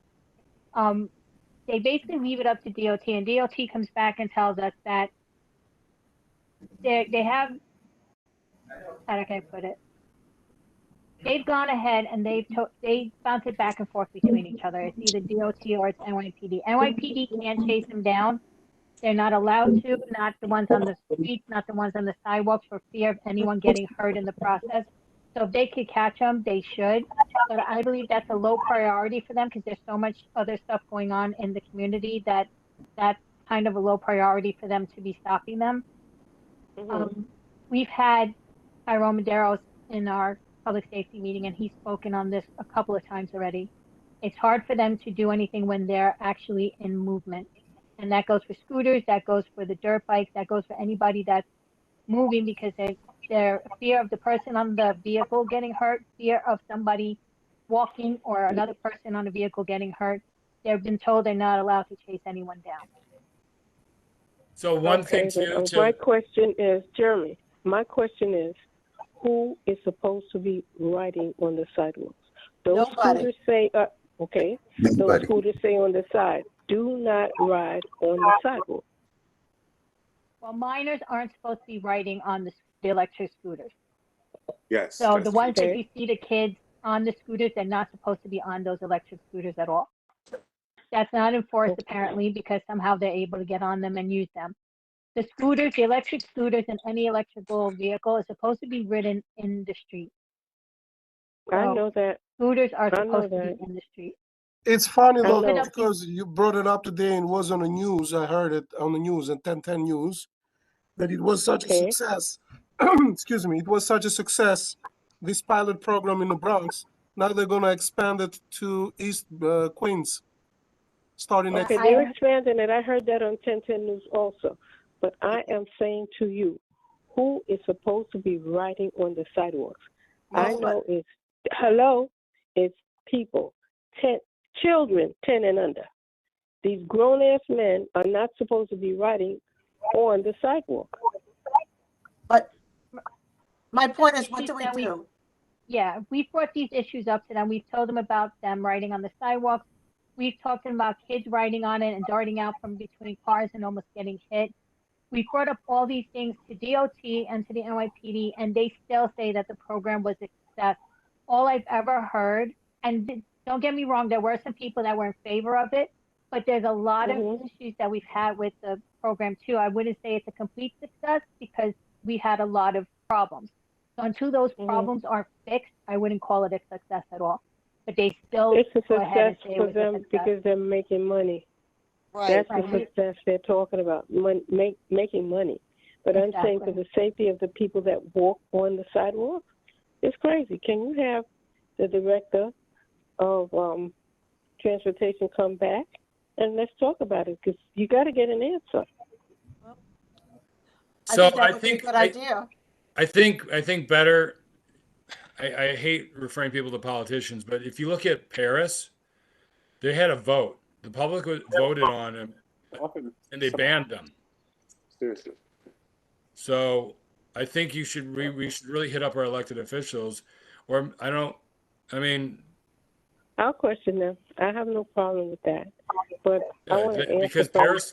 [SPEAKER 3] They basically leave it up to DOT, and DOT comes back and tells us that they have, how can I put it? They've gone ahead and they bounce it back and forth between each other. It's either DOT or it's NYPD. NYPD can't chase them down. They're not allowed to, not the ones on the streets, not the ones on the sidewalks, for fear of anyone getting hurt in the process. So if they could catch them, they should. But I believe that's a low priority for them because there's so much other stuff going on in the community that that's kind of a low priority for them to be stopping them. We've had Tyrone Medeiros in our public safety meeting, and he's spoken on this a couple of times already. It's hard for them to do anything when they're actually in movement. And that goes for scooters, that goes for the dirt bikes, that goes for anybody that's moving, because they're fear of the person on the vehicle getting hurt, fear of somebody walking or another person on a vehicle getting hurt. They've been told they're not allowed to chase anyone down.
[SPEAKER 2] So one thing too.
[SPEAKER 13] My question is, Jeremy, my question is, who is supposed to be riding on the sidewalks? Those scooters say, okay, those scooters say on the side, do not ride on the sidewalk.
[SPEAKER 3] Well, minors aren't supposed to be riding on the electric scooters.
[SPEAKER 10] Yes.
[SPEAKER 3] So the ones that you see the kids on the scooters, they're not supposed to be on those electric scooters at all. That's not enforced apparently, because somehow they're able to get on them and use them. The scooters, the electric scooters, and any electrical vehicle is supposed to be ridden in the street. So
[SPEAKER 13] I know that.
[SPEAKER 3] Scooters are supposed to be in the street.
[SPEAKER 9] It's funny though, because you brought it up today and it was on the news. I heard it on the news and 1010 News that it was such a success. Excuse me, it was such a success, this pilot program in the Bronx. Now they're going to expand it to East Queens, starting next year.
[SPEAKER 13] They're expanding it. I heard that on 1010 News also. But I am saying to you, who is supposed to be riding on the sidewalks? I know it's people, children 10 and under. These grown-ass men are not supposed to be riding on the sidewalk.
[SPEAKER 1] But my point is, what do we do?
[SPEAKER 3] Yeah, we've brought these issues up to them. We've told them about them riding on the sidewalks. We've talked to them about kids riding on it and darting out from between cars and almost getting hit. We brought up all these things to DOT and to the NYPD, and they still say that the program was a success. All I've ever heard, and don't get me wrong, there were some people that were in favor of it, but there's a lot of issues that we've had with the program too. I wouldn't say it's a complete success because we had a lot of problems. So until those problems are fixed, I wouldn't call it a success at all. But they still
[SPEAKER 13] it's a
[SPEAKER 3] go ahead and
[SPEAKER 13] success
[SPEAKER 3] say it
[SPEAKER 13] for
[SPEAKER 3] was
[SPEAKER 13] them
[SPEAKER 3] a success.
[SPEAKER 13] because they're making money.
[SPEAKER 8] Right.
[SPEAKER 13] That's the success they're talking about, making money. But I'm saying for the safety of the people that walk on the sidewalk, it's crazy. Can you have the director of transportation come back and let's talk about it? Because you got to get an answer.
[SPEAKER 2] So
[SPEAKER 1] I think good idea.
[SPEAKER 2] I think better. I hate referring people to politicians, but if you look at Paris, they had a vote. The public voted on them, and they banned them.
[SPEAKER 10] Seriously.
[SPEAKER 2] So I think we should really hit up our elected officials, or
[SPEAKER 13] I'll question them. I have no problem with that. But I want to
[SPEAKER 2] because Paris,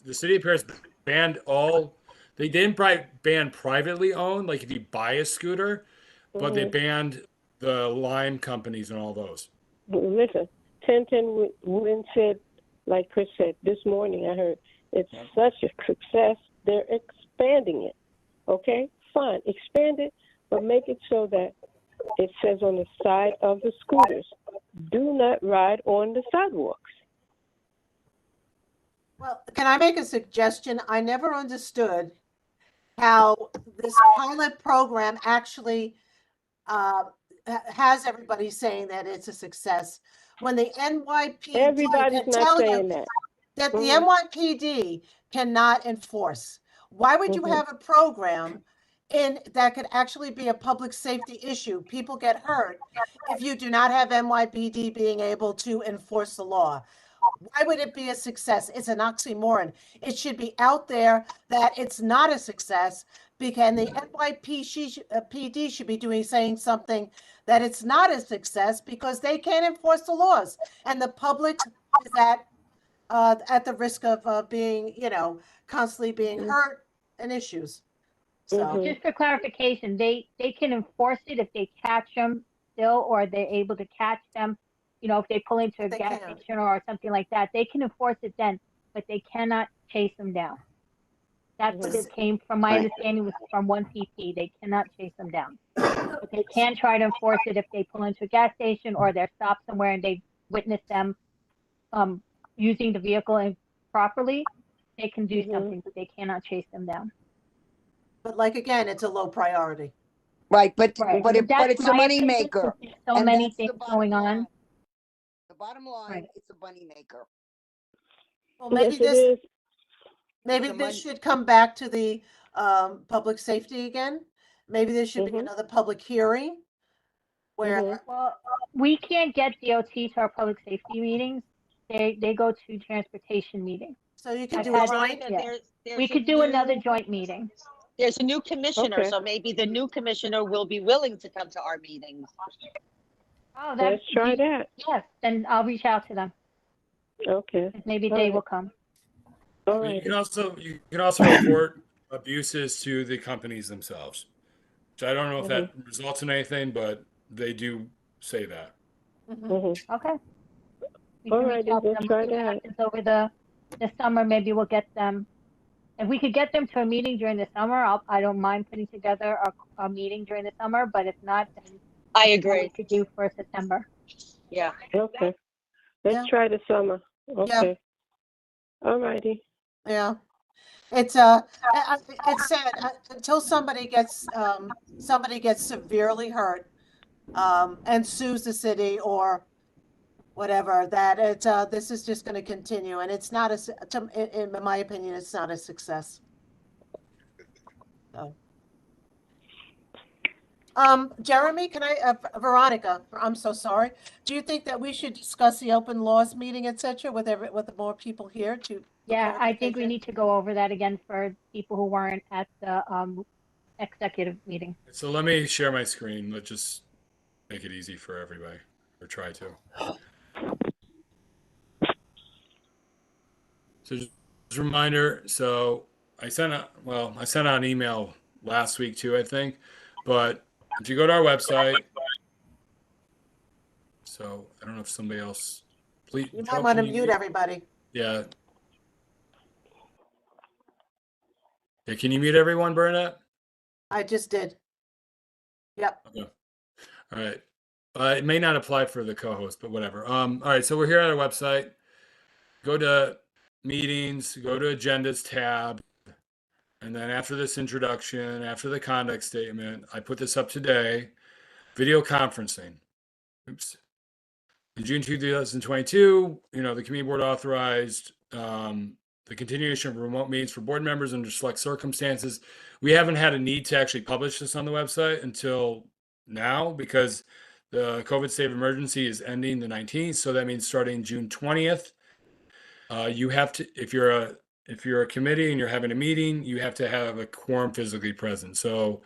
[SPEAKER 2] the city of Paris banned all. They didn't ban privately owned, like if you buy a scooter, but they banned the line companies and all those.
[SPEAKER 13] Listen, 1010 Win said, like Chris said, this morning I heard, it's such a success, they're expanding it. Okay? Fine, expand it, but make it so that it says on the side of the scooters, do not ride on the sidewalks.
[SPEAKER 1] Well, can I make a suggestion? I never understood how this pilot program actually has everybody saying that it's a success. When the NYPD
[SPEAKER 13] Everybody's
[SPEAKER 1] can
[SPEAKER 13] not
[SPEAKER 1] tell you
[SPEAKER 13] saying that.
[SPEAKER 1] that the
[SPEAKER 13] Mhm.
[SPEAKER 1] NYPD cannot enforce. Why would you
[SPEAKER 13] Mhm.
[SPEAKER 1] have a program in that could actually be a public safety issue? People get hurt if you do not have NYPD being able to enforce the law. Why would it be a success? It's an oxymoron. It should be out there that it's not a success because the NYPD should be saying something that it's not a success because they can't enforce the laws, and the public is at the risk of being, constantly being hurt and issues. So
[SPEAKER 3] Just for clarification, they can enforce it if they catch them still, or they're able to catch them. If they pull into a
[SPEAKER 1] They
[SPEAKER 3] gas
[SPEAKER 1] can.
[SPEAKER 3] station or something like that, they can enforce it then, but they cannot chase them down. That's what it came from. My understanding was from 1PP. They cannot chase them down, but they can try to enforce it if they pull into a gas station or they're stopped somewhere and they witness them using the vehicle improperly. They can do something, but they cannot chase them down.
[SPEAKER 1] But like again, it's a low priority.
[SPEAKER 8] Right, but
[SPEAKER 3] Right.
[SPEAKER 8] but
[SPEAKER 3] That's
[SPEAKER 8] it's a
[SPEAKER 3] my
[SPEAKER 8] money
[SPEAKER 3] opinion,
[SPEAKER 8] maker.
[SPEAKER 3] because there's so
[SPEAKER 8] And
[SPEAKER 3] many
[SPEAKER 8] that's the
[SPEAKER 3] things
[SPEAKER 8] bottom
[SPEAKER 3] going on.
[SPEAKER 8] line. The bottom line,
[SPEAKER 3] Right.
[SPEAKER 8] it's a money maker.
[SPEAKER 1] Well, maybe
[SPEAKER 13] Yes, it is.
[SPEAKER 1] maybe
[SPEAKER 8] It's a
[SPEAKER 1] this
[SPEAKER 8] money-
[SPEAKER 1] should come back to the public safety again. Maybe there should be another public hearing where
[SPEAKER 3] Well, we can't get DOT to our public safety meetings. They go to transportation meetings.
[SPEAKER 1] so you can
[SPEAKER 3] I've
[SPEAKER 1] do a
[SPEAKER 3] had-
[SPEAKER 1] joint.
[SPEAKER 3] yeah.
[SPEAKER 5] There's
[SPEAKER 3] We
[SPEAKER 5] a
[SPEAKER 3] could do another
[SPEAKER 5] new-
[SPEAKER 3] joint meeting.
[SPEAKER 5] There's a new commissioner,
[SPEAKER 13] Okay.
[SPEAKER 5] so maybe the new commissioner will be willing to come to our meetings.
[SPEAKER 3] Oh,
[SPEAKER 13] Let's try that.
[SPEAKER 3] Yes, then I'll reach out to them.
[SPEAKER 13] Okay.
[SPEAKER 3] Maybe
[SPEAKER 13] All
[SPEAKER 3] they
[SPEAKER 13] right.
[SPEAKER 3] will come.
[SPEAKER 13] All
[SPEAKER 2] But
[SPEAKER 13] right.
[SPEAKER 2] you can also report abuses to the companies themselves. Which I don't know if that results in anything, but they do say that.
[SPEAKER 3] Okay. We
[SPEAKER 13] All
[SPEAKER 3] can
[SPEAKER 13] right,
[SPEAKER 3] reach out to
[SPEAKER 13] let's
[SPEAKER 3] them.
[SPEAKER 13] try
[SPEAKER 3] See what
[SPEAKER 13] that.
[SPEAKER 3] happens over the summer. Maybe we'll get them. If we could get them to a meeting during the summer, I don't mind putting together a meeting during the summer. But if not, then
[SPEAKER 5] I
[SPEAKER 3] we
[SPEAKER 5] agree.
[SPEAKER 3] could do for September.
[SPEAKER 5] Yeah.
[SPEAKER 13] Okay. Let's try the summer. Okay. All righty.
[SPEAKER 1] Yeah. It's it's sad until somebody gets severely hurt and sues the city or whatever, that this is just going to continue, and it's not in my opinion, it's not a success. So. Jeremy, can I Veronica, I'm so sorry. Do you think that we should discuss the open laws meeting, etc., with more people here to?
[SPEAKER 3] Yeah, I think we need to go over that again for people who weren't at the executive meeting.
[SPEAKER 2] So let me share my screen. Let's just make it easy for everybody, or try to. So just a reminder, so I sent out an email last week too, I think, but if you go to our website, so I don't know if somebody else, please.
[SPEAKER 1] You might want to mute everybody.
[SPEAKER 2] Yeah. Yeah, can you mute everyone, Bernadette?
[SPEAKER 1] I just did. Yep.
[SPEAKER 2] Okay. All right. It may not apply for the co-host, but whatever. All right, so we're here at our website. Go to meetings, go to agendas tab, and then after this introduction, after the conduct statement, I put this up today, video conferencing. Oops. In June 2022, the committee board authorized the continuation of remote meetings for board members under select circumstances. We haven't had a need to actually publish this on the website until now because the COVID state of emergency is ending the 19th. So that means starting June 20th, you have to, if you're a committee and you're having a meeting, you have to have a quorum physically present. So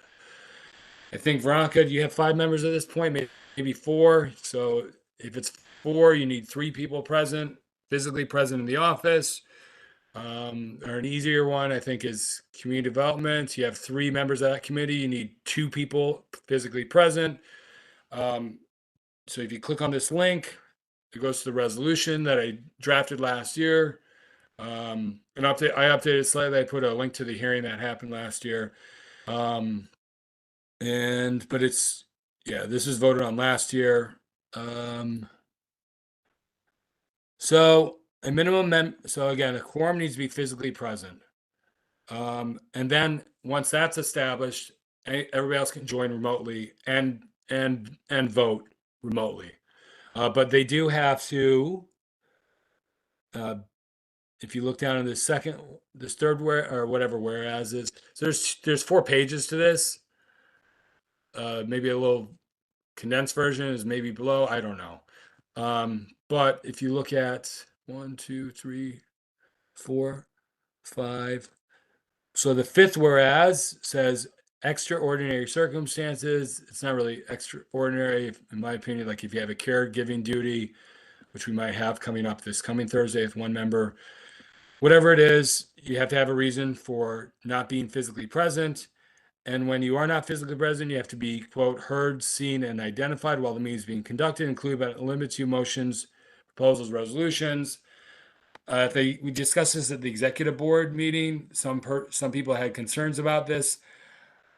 [SPEAKER 2] I think, Veronica, do you have 5 members at this point? Maybe 4. So if it's 4, you need 3 people present, physically present in the office. Or an easier one, I think, is community development. You have 3 members of that committee. You need 2 people physically present. So if you click on this link, it goes to the resolution that I drafted last year. I updated slightly. I put a link to the hearing that happened last year. But this is voted on last year. So a minimum so again, a quorum needs to be physically present. And then once that's established, everybody else can join remotely and vote remotely. But they do have to, if you look down in this third whereas is, so there's 4 pages to this. Maybe a little condensed version is maybe below, I don't know. But if you look at 1, 2, 3, 4, 5. So the 5th whereas says extraordinary circumstances. It's not really extraordinary, in my opinion. Like if you have a caregiving duty, which we might have coming up this coming Thursday with one member, whatever it is, you have to have a reason for not being physically present. And when you are not physically present, you have to be, quote, heard, seen, and identified while the meeting is being conducted, including but limited to motions, proposals, resolutions. We discussed this at the executive board meeting. Some people had concerns about this.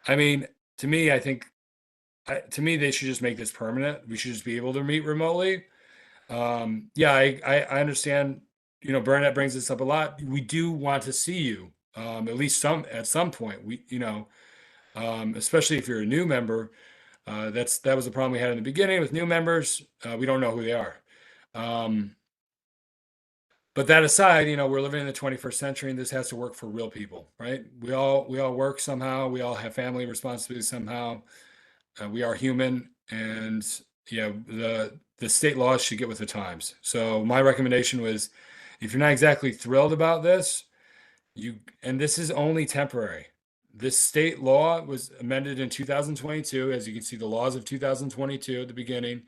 [SPEAKER 2] I mean, to me, they should just make this permanent. We should just be able to meet remotely. Yeah, I understand. You know, Bernadette brings this up a lot. We do want to see you, at least at some point. Especially if you're a new member. That was the problem we had in the beginning with new members. We don't know who they are. But that aside, you know, we're living in the 21st century and this has to work for real people, right? We all work somehow. We all have family responsibilities somehow. We are human, and yeah, the state laws should get with the times. So my recommendation was, if you're not exactly thrilled about this, and this is only temporary. This state law was amended in 2022. As you can see, the laws of 2022 at the beginning,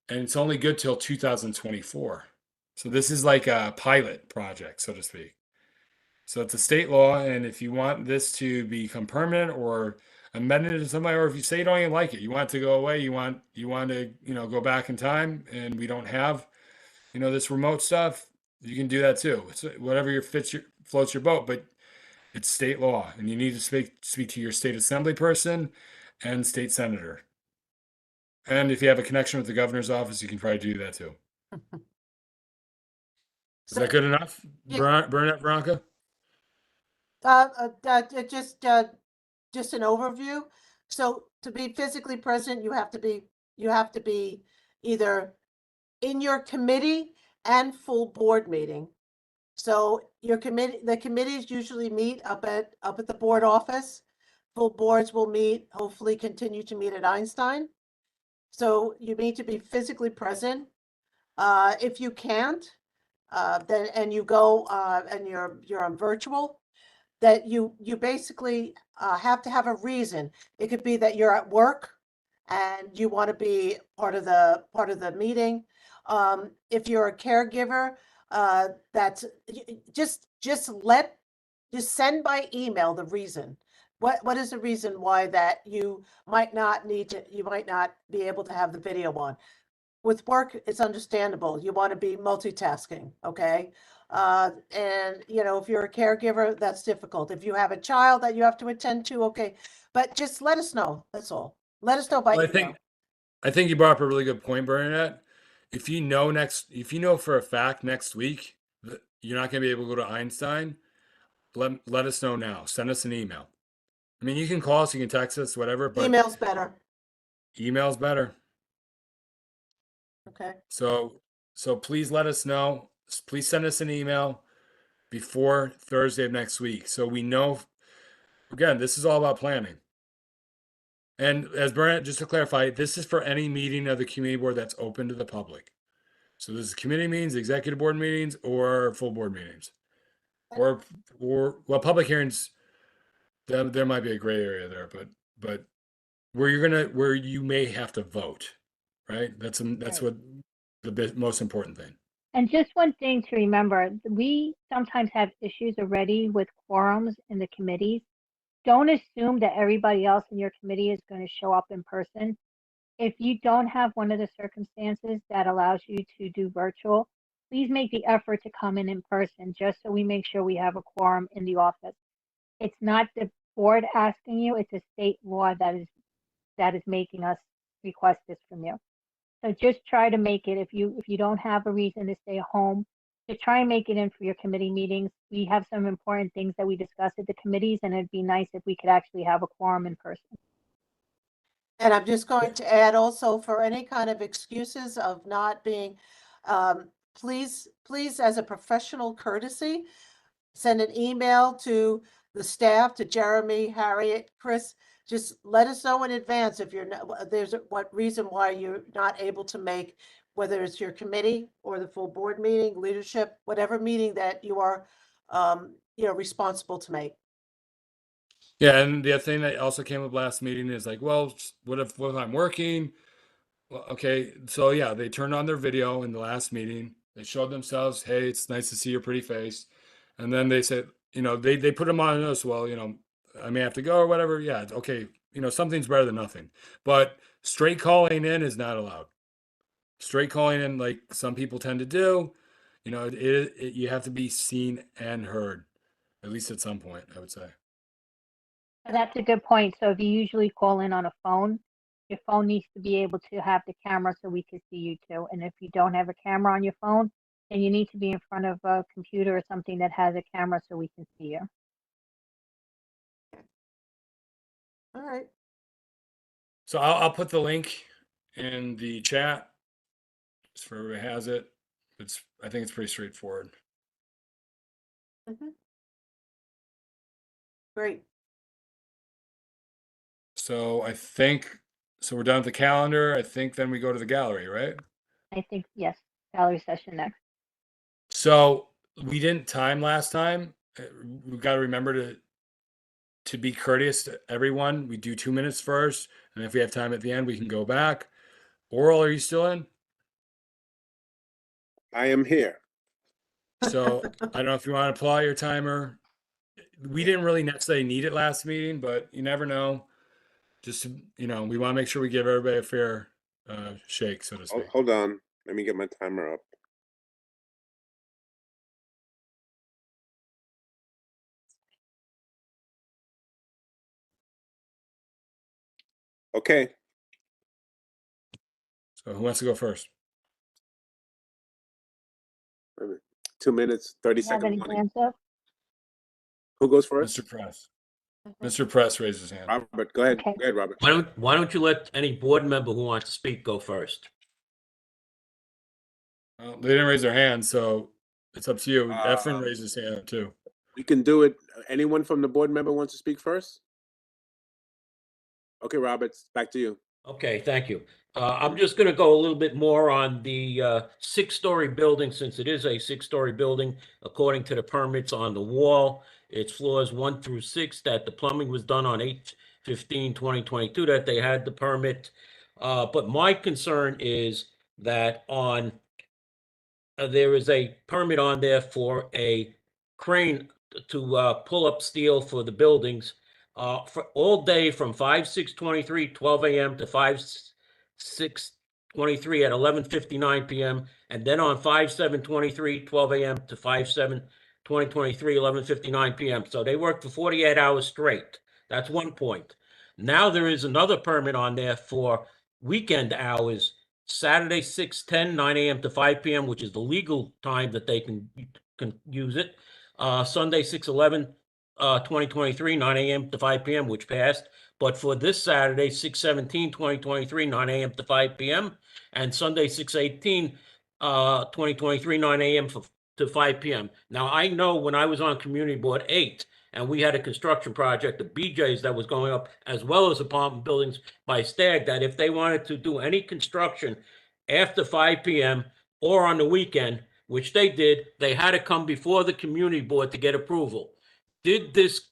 [SPEAKER 2] and it's only good till 2024. So this is like a pilot project, so to speak. So it's a state law, and if you want this to become permanent or amended in some way, or if you say you don't even like it, you want it to go away, you want to, you know, go back in time, and we don't have, you know, this remote stuff, you can do that too. It's whatever floats your boat, but it's state law, and you need to speak to your state assembly person and state senator. And if you have a connection with the governor's office, you can probably do that too. Is that good enough, Bernadette, Veronica?
[SPEAKER 1] Just an overview. So to be physically present, you have to be either in your committee and full board meeting. So the committees usually meet up at the board office. Full boards will meet, hopefully continue to meet at Einstein. So you need to be physically present. If you can't, then and you go and you're on virtual, that you basically have to have a reason. It could be that you're at work and you want to be part of the meeting. If you're a caregiver, that's just send by email the reason. What is the reason why that you might not be able to have the video on? With work, it's understandable. You want to be multitasking, okay? And you know, if you're a caregiver, that's difficult. If you have a child that you have to attend to, okay. But just let us know. That's all. Let us know by email.
[SPEAKER 2] I think you brought up a really good point, Bernadette. If you know for a fact next week that you're not going to be able to go to Einstein, let us know now. Send us an email. I mean, you can call us, you can text us, whatever. But
[SPEAKER 1] email's better.
[SPEAKER 2] Email's better.
[SPEAKER 1] Okay.
[SPEAKER 2] So please let us know. Please send us an email before Thursday of next week, so we know. Again, this is all about planning. And as Bernadette, just to clarify, this is for any meeting of the community board that's open to the public. So this is committee meetings, executive board meetings, or full board meetings, or well, public hearings. There might be a gray area there, but where you may have to vote, right? That's
[SPEAKER 3] Right.
[SPEAKER 2] what the most important thing.
[SPEAKER 3] And just one thing to remember, we sometimes have issues already with quorums in the committees. Don't assume that everybody else in your committee is going to show up in person. If you don't have one of the circumstances that allows you to do virtual, please make the effort to come in person, just so we make sure we have a quorum in the office. It's not the board asking you, it's a state law that is making us request this from you. So just try to make it. If you don't have a reason to stay home, to try and make it in for your committee meetings. We have some important things that we discuss at the committees, and it'd be nice if we could actually have a quorum in person.
[SPEAKER 1] And I'm just going to add also for any kind of excuses of not being, please, as a professional courtesy, send an email to the staff, to Jeremy, Harriet, Chris. Just let us know in advance if you're not, there's what reason why you're not able to make, whether it's your committee or the full board meeting, leadership, whatever meeting that you are, responsible to make.
[SPEAKER 2] Yeah, and the other thing that also came up last meeting is like, well, what if I'm working? Well, okay, so yeah, they turned on their video in the last meeting. They showed themselves, hey, it's nice to see your pretty face. And then they said, they put them on us, well, I may have to go or whatever. Yeah, okay, something's better than nothing. But straight calling in is not allowed. Straight calling in, like some people tend to do, you have to be seen and heard, at least at some point, I would say.
[SPEAKER 3] That's a good point. So if you usually call in on a phone, your phone needs to be able to have the camera so we can see you too. And if you don't have a camera on your phone, then you need to be in front of a computer or something that has a camera so we can see you.
[SPEAKER 1] All right.
[SPEAKER 2] So I'll put the link in the chat just for whoever has it. I think it's pretty straightforward.
[SPEAKER 1] Great.
[SPEAKER 2] So we're done with the calendar. I think then we go to the gallery, right?
[SPEAKER 3] I think, yes, gallery session next.
[SPEAKER 2] So we didn't time last time. We've got to remember to be courteous to everyone. We do 2 minutes first, and if we have time at the end, we can go back. Oral, are you still in?
[SPEAKER 10] I am here.
[SPEAKER 2] So I don't know if you want to apply your timer. We didn't really necessarily need it last meeting, but you never know. Just, we want to make sure we give everybody a fair shake, so to speak.
[SPEAKER 10] Hold on. Let me get my timer up. Okay.
[SPEAKER 2] So who wants to go first?
[SPEAKER 10] 2 minutes, 30
[SPEAKER 3] Have any
[SPEAKER 10] seconds.
[SPEAKER 3] hands up?
[SPEAKER 10] Who goes first?
[SPEAKER 2] Mr. Press. Mr. Press raised his hand.
[SPEAKER 10] Robert, go ahead.
[SPEAKER 3] Okay.
[SPEAKER 10] Go ahead, Robert.
[SPEAKER 6] Why don't you let any board member who wants to speak go first?
[SPEAKER 2] Well, they didn't raise their hand, so it's up to you. Efren raised his hand too.
[SPEAKER 10] We can do it. Anyone from the board member wants to speak first? Okay, Robert, back to you.
[SPEAKER 6] Okay, thank you. I'm just going to go a little bit more on the 6-story building, since it is a 6-story building, according to the permits on the wall. It's floors 1 through 6, that the plumbing was done on 8/15/2022, that they had the permit. But my concern is that there is a permit on there for a crane to pull up steel for the buildings for all day from 5/6/23, 12 a.m. to 5/6/23 at 11:59 p.m. And then on 5/7/23, 12 a.m. to 5/7/2023, 11:59 p.m. So they work for 48 hours straight. That's one point. Now there is another permit on there for weekend hours, Saturday 6/10, 9 a.m. to 5 p.m., which is the legal time that they can use it. Sunday 6/11, 2023, 9 a.m. to 5 p.m., which passed. But for this Saturday, 6/17, 2023, 9 a.m. to 5 p.m., and Sunday 6/18, 2023, 9 a.m. to 5 p.m. Now, I know when I was on Community Board 8, and we had a construction project, the BJ's, that was going up, as well as apartment buildings by Stag, that if they wanted to do any construction after 5 p.m. or on the weekend, which they did, they had to come before the Community Board to get approval. Did this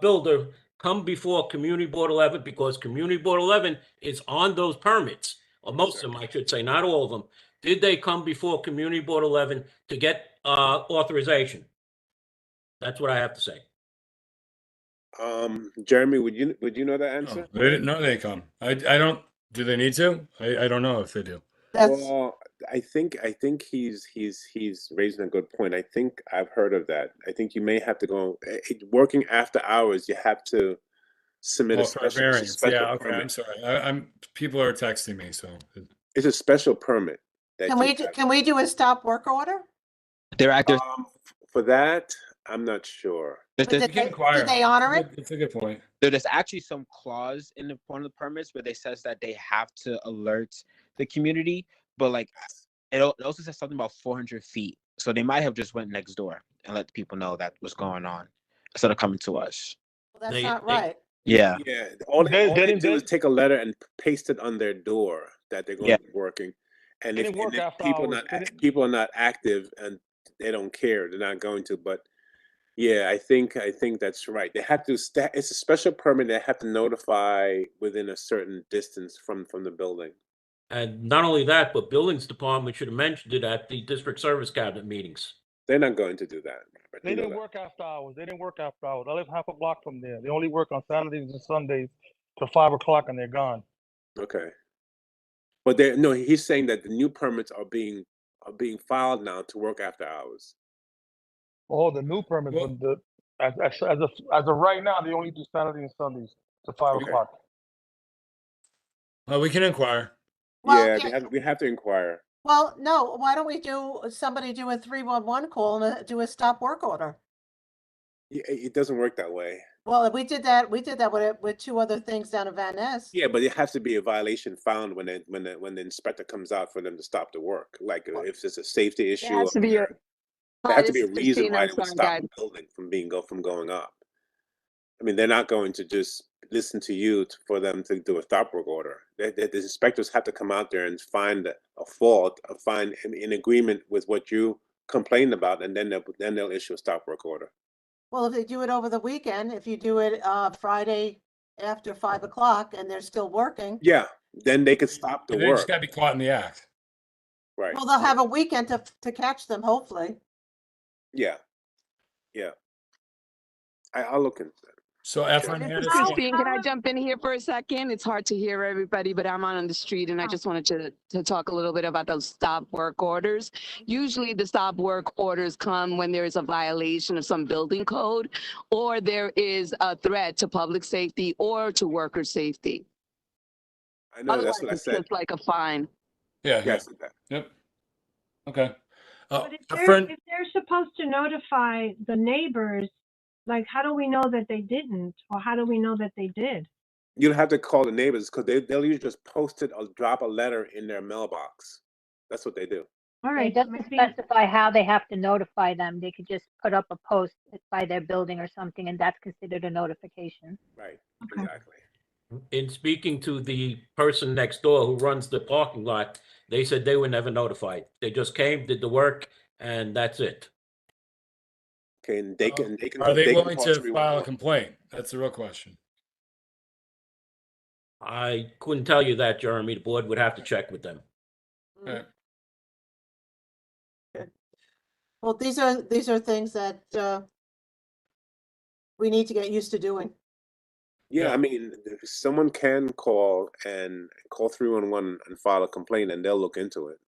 [SPEAKER 6] builder come before Community Board 11? Because Community Board 11 is on those permits, or most of them, I should say, not all of them. Did they come before Community Board 11 to get authorization? That's what I have to say.
[SPEAKER 10] Jeremy, would you know that answer?
[SPEAKER 2] They didn't know they come. I don't. Do they need to? I don't know if they do.
[SPEAKER 10] Well, I think he's raising a good point. I think I've heard of that. I think you may have to go working after hours. You have to submit a special
[SPEAKER 2] variance. Yeah, okay.
[SPEAKER 10] permit.
[SPEAKER 2] I'm sorry. People are texting me, so
[SPEAKER 10] It's a special permit.
[SPEAKER 1] Can we do a stop work order?
[SPEAKER 11] They're active.
[SPEAKER 10] For that, I'm not sure.
[SPEAKER 1] But did they honor it?
[SPEAKER 2] It's a good point.
[SPEAKER 11] There's actually some clause in one of the permits where they says that they have to alert the community, but like it also says something about 400 feet. So they might have just went next door and let the people know that was going on instead of coming to us.
[SPEAKER 1] Well, that's not right.
[SPEAKER 11] Yeah.
[SPEAKER 10] Yeah. All they do is take a letter and paste it on their door that they're going to be working. And if people are not active and they don't care, they're not going to. But yeah, I think that's right. They have to. It's a special permit. They have to notify within a certain distance from the building.
[SPEAKER 6] And not only that, but buildings department should have mentioned it at the district service cabinet meetings.
[SPEAKER 10] They're not going to do that.
[SPEAKER 14] They didn't work after hours. I live half a block from there. They only work on Saturdays and Sundays till 5 o'clock, and they're gone.
[SPEAKER 10] Okay. But he's saying that the new permits are being filed now to work after hours.
[SPEAKER 14] Oh, the new permits, as of right now, they only do Saturdays and Sundays till 5 o'clock.
[SPEAKER 2] Well, we can inquire.
[SPEAKER 1] Well,
[SPEAKER 10] we have to inquire.
[SPEAKER 1] Well, no, why don't we somebody do a 311 call and do a stop work order?
[SPEAKER 10] It doesn't work that way.
[SPEAKER 1] Well, we did that with two other things down in Van Ness.
[SPEAKER 10] Yeah, but it has to be a violation found when the inspector comes out for them to stop the work. Like if it's a safety issue,
[SPEAKER 15] There has to be a
[SPEAKER 10] reason why they would stop the building from going up. I mean, they're not going to just listen to you for them to do a stop work order. The inspectors have to come out there and find a fault, find in agreement with what you complained about, and then they'll issue a stop work order.
[SPEAKER 1] Well, if they do it over the weekend, if you do it Friday after 5 o'clock and they're still working.
[SPEAKER 10] Yeah, then they could stop the work.
[SPEAKER 2] They just got to be caught in the act.
[SPEAKER 10] Right.
[SPEAKER 1] Well, they'll have a weekend to catch them, hopefully.
[SPEAKER 10] Yeah. I'll look into that.
[SPEAKER 2] So Efren,
[SPEAKER 15] Christine, can I jump in here for a second? It's hard to hear everybody, but I'm on the street and I just wanted to talk a little bit about those stop work orders. Usually the stop work orders come when there is a violation of some building code or there is a threat to public safety or to worker safety.
[SPEAKER 10] I know, that's what I said.
[SPEAKER 15] It's just like a fine.
[SPEAKER 2] Yeah.
[SPEAKER 10] Yes.
[SPEAKER 2] Yep. Okay.
[SPEAKER 7] But if they're supposed to notify the neighbors, like, how do we know that they didn't, or how do we know that they did?
[SPEAKER 10] You'll have to call the neighbors because they'll usually just post it or drop a letter in their mailbox. That's what they do.
[SPEAKER 3] All right. It doesn't specify how they have to notify them. They could just put up a post by their building or something, and that's considered a notification.
[SPEAKER 10] Right. Okay. Exactly.
[SPEAKER 6] In speaking to the person next door who runs the parking lot, they said they were never notified. They just came, did the work, and that's it.
[SPEAKER 10] Okay, and they can.
[SPEAKER 2] Are they willing to file a complaint? That's the real question.
[SPEAKER 6] I couldn't tell you that, Jeremy. The board would have to check with them.
[SPEAKER 2] Okay.
[SPEAKER 1] Well, these are things that we need to get used to doing.
[SPEAKER 10] Yeah, I mean, if someone can call 311 and file a complaint, and they'll look into it.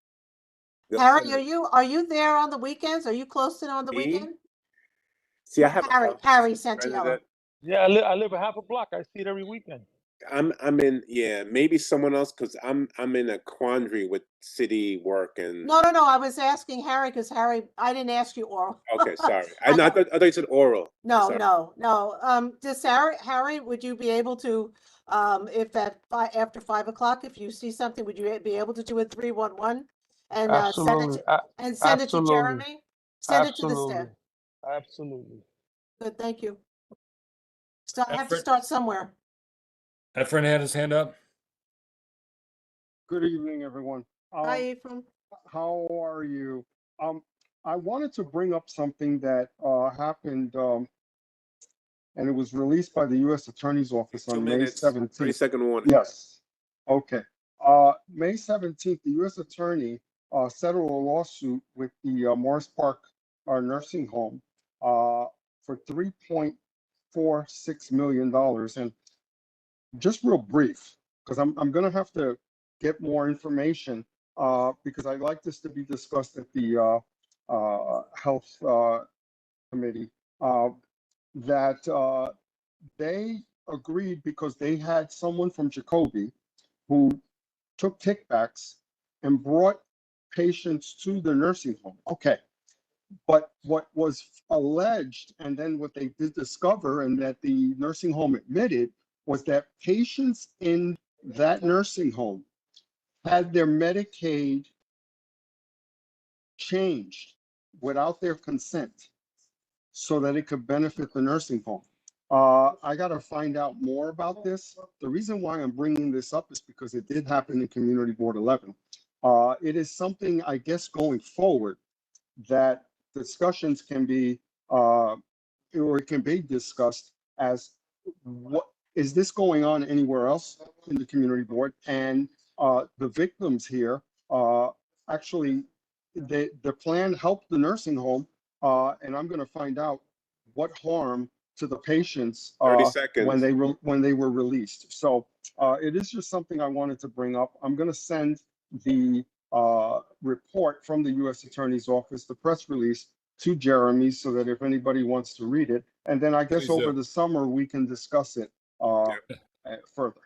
[SPEAKER 1] Harry, are you there on the weekends? Are you close in on the weekend?
[SPEAKER 10] See, I have
[SPEAKER 1] Harry Santiago.
[SPEAKER 14] Yeah, I live a half a block. I see it every weekend.
[SPEAKER 10] I'm in, maybe someone else, because I'm in a quandary with city work and.
[SPEAKER 1] No. I was asking Harry because Harry, I didn't ask you oral.
[SPEAKER 10] Okay, sorry. I thought you said oral.
[SPEAKER 1] No. Does Harry, would you be able to, if after 5 o'clock, if you see something, would you be able to do a 311 and send it to Jeremy? Send it to the staff.
[SPEAKER 14] Absolutely.
[SPEAKER 1] Good, thank you. So I have to start somewhere.
[SPEAKER 2] Efren had his hand up.
[SPEAKER 16] Good evening, everyone.
[SPEAKER 1] Hi, Ephraim.
[SPEAKER 16] How are you? I wanted to bring up something that happened, and it was released by the U.S. Attorney's Office on May 17th.
[SPEAKER 10] 30-second warning.
[SPEAKER 16] Yes. Okay. May 17th, the U.S. Attorney settled a lawsuit with the Morris Park nursing home for $3.46 million. And just real brief, because I'm going to have to get more information because I'd like this to be discussed at the health committee, that they agreed because they had someone from Jacoby who took kickbacks and brought patients to the nursing home. Okay. But what was alleged, and then what they did discover, and that the nursing home admitted, was that patients in that nursing home had their Medicaid changed without their consent so that it could benefit the nursing home. I got to find out more about this. The reason why I'm bringing this up is because it did happen in Community Board 11. It is something, I guess, going forward that discussions can be, or it can be discussed as what is this going on anywhere else in the community board? And the victims here, actually, the plan helped the nursing home, and I'm going to find out what harm to the patients
[SPEAKER 10] 30
[SPEAKER 16] when
[SPEAKER 10] seconds.
[SPEAKER 16] when they were released. So it is just something I wanted to bring up. I'm going to send the report from the U.S. Attorney's Office, the press release, to Jeremy, so that if anybody wants to read it, and then I guess
[SPEAKER 2] Please do.
[SPEAKER 16] over the summer we can discuss it further.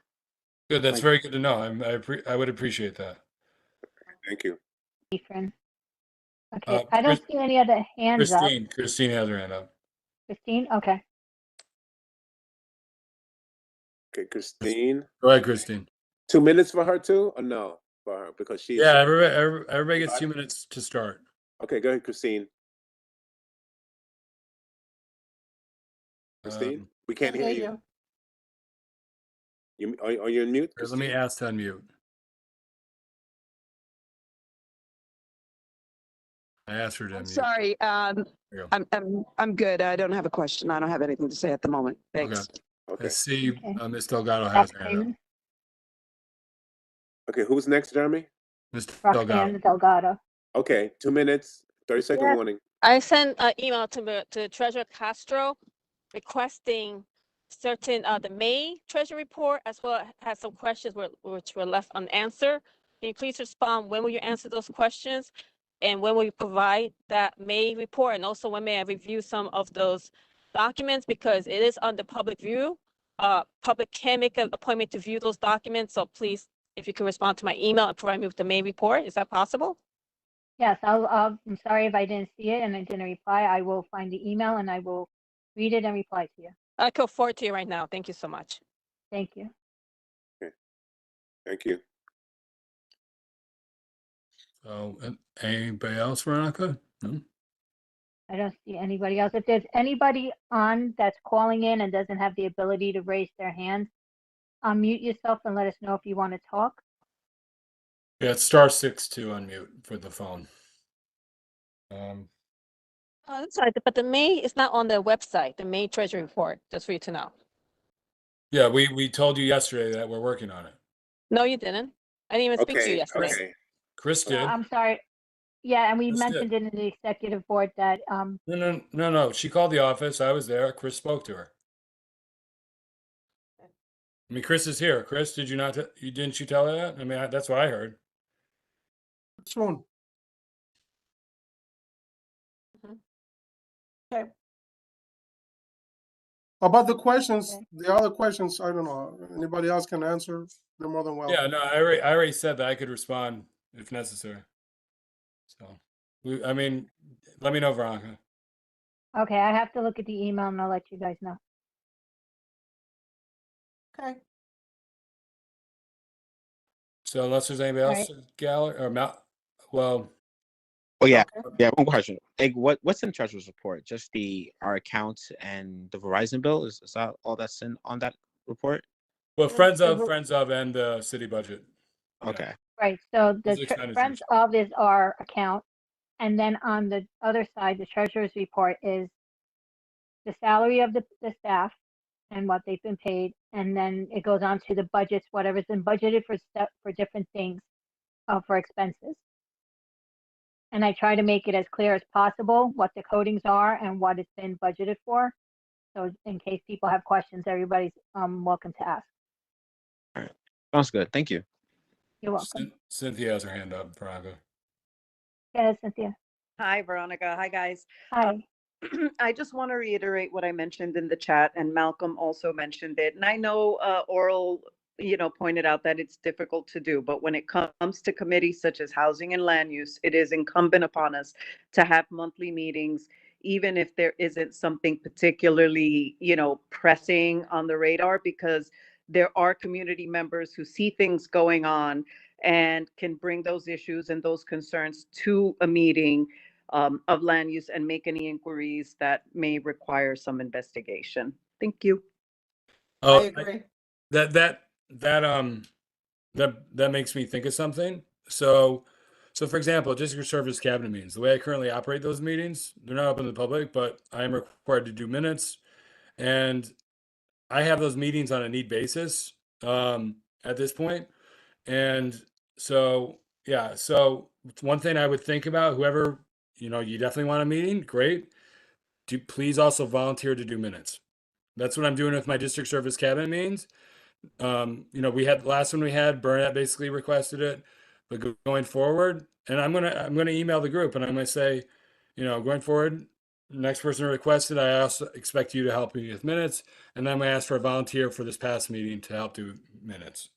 [SPEAKER 2] Good. That's
[SPEAKER 16] Thank
[SPEAKER 2] very good to know. I would appreciate that.
[SPEAKER 10] Thank you.
[SPEAKER 3] Ethan. Okay, I don't see any other hands up.
[SPEAKER 2] Christine has her hand up.
[SPEAKER 3] Christine, okay.
[SPEAKER 10] Okay, Christine.
[SPEAKER 2] Go ahead, Christine.
[SPEAKER 10] 2 minutes for her too, or no? For her because she's
[SPEAKER 2] Yeah, everybody gets 2 minutes to start.
[SPEAKER 10] Okay, go ahead, Christine. Christine, we can't hear you. Are you on mute?
[SPEAKER 2] Let me ask to unmute. I asked her to unmute.
[SPEAKER 15] Sorry,
[SPEAKER 2] There you go.
[SPEAKER 15] I'm good. I don't have a question. I don't have anything to say at the moment. Thanks.
[SPEAKER 2] I see Ms. Delgado has her hand up.
[SPEAKER 3] Roxanne,
[SPEAKER 10] Okay, who's next, Jeremy?
[SPEAKER 2] Ms. Delgado.
[SPEAKER 3] Roxanne Delgado.
[SPEAKER 10] Okay, 2 minutes, 30-second
[SPEAKER 17] Yes.
[SPEAKER 10] warning.
[SPEAKER 17] I sent an email to Treasurer Castro requesting certain, the May Treasury report, as well as some questions which were left unanswered. Can you please respond? When will you answer those questions? And when will you provide that May report? And also when may I review some of those documents? Because it is under public view. Public can make an appointment to view those documents. So please, if you can respond to my email and provide me with the May report, is that possible?
[SPEAKER 3] Yes, I'm sorry if I didn't see it and I didn't reply. I will find the email and I will read it and reply to you.
[SPEAKER 17] I can forward to you right now. Thank you so much.
[SPEAKER 3] Thank you.
[SPEAKER 10] Okay, thank you.
[SPEAKER 2] So, anybody else, Veronica? No?
[SPEAKER 3] I don't see anybody else. If there's anybody on that's calling in and doesn't have the ability to raise their hand, unmute yourself and let us know if you want to talk.
[SPEAKER 2] Yeah, it's *6 to unmute for the phone.
[SPEAKER 17] Oh, that's right. But the May is not on the website, the May Treasury report, just for you to know.
[SPEAKER 2] Yeah, we told you yesterday that we're working on it.
[SPEAKER 17] No, you didn't. I didn't even speak to you yesterday.
[SPEAKER 10] Okay.
[SPEAKER 2] Chris did.
[SPEAKER 3] I'm sorry. Yeah, and we
[SPEAKER 2] Chris
[SPEAKER 3] mentioned it in the executive board that
[SPEAKER 2] No. She called the office. I was there. Chris spoke to her. I mean, Chris is here. Chris, did you not? Didn't you tell her that? I mean, that's what I heard.
[SPEAKER 9] Which one?
[SPEAKER 1] Okay.
[SPEAKER 9] About the questions, the other questions, I don't know. Anybody else can answer? They're more than welcome.
[SPEAKER 2] Yeah, no, I already said that I could respond if necessary. So, I mean, let me know, Veronica.
[SPEAKER 3] okay, I have to look at the email and I'll let you guys know.
[SPEAKER 1] Okay.
[SPEAKER 2] So unless there's anybody else, Gallagher or Mal, well.
[SPEAKER 11] Oh yeah, yeah. One question. Like, what's in Treasurer's report? Just our accounts and the Verizon bill? Is that all that's in on that report?
[SPEAKER 2] Well, friends of, and the city budget.
[SPEAKER 11] Okay.
[SPEAKER 3] Right. So
[SPEAKER 2] Those
[SPEAKER 3] the
[SPEAKER 2] expenditures.
[SPEAKER 3] friends of is our account, and then on the other side, the treasurer's report is the salary of the staff and what they've been paid, and then it goes on to the budgets, whatever's been budgeted for different things, for expenses. And I try to make it as clear as possible what the codings are and what it's been budgeted for. So in case people have questions, everybody's welcome to ask.
[SPEAKER 11] All right. Sounds good. Thank you.
[SPEAKER 3] You're welcome.
[SPEAKER 2] Cynthia has her hand up, Veronica.
[SPEAKER 3] Yeah, Cynthia.
[SPEAKER 18] Hi, Veronica. Hi, guys.
[SPEAKER 3] Hi.
[SPEAKER 18] I just want to reiterate what I mentioned in the chat, and Malcolm also mentioned it. And I know Oral pointed out that it's difficult to do, but when it comes to committees such as housing and land use, it is incumbent upon us to have monthly meetings, even if there isn't something particularly, pressing on the radar, because there are community members who see things going on and can bring those issues and those concerns to a meeting of land use and make any inquiries that may require some investigation. Thank you.
[SPEAKER 2] Oh,
[SPEAKER 1] I agree.
[SPEAKER 2] that makes me think of something. So for example, district service cabinet meetings, the way I currently operate those meetings, they're not open to the public, but I am required to do minutes, and I have those meetings on a need basis at this point. And so, yeah, so one thing I would think about, whoever, you definitely want a meeting, great. Please also volunteer to do minutes. That's what I'm doing with my district service cabinet meetings. We had the last one we had, Burnett basically requested it, but going forward, and I'm gonna email the group and I'm gonna say, going forward, next person requested, I also expect you to help me with minutes, and then I'm gonna ask for a volunteer for this past meeting to help do minutes.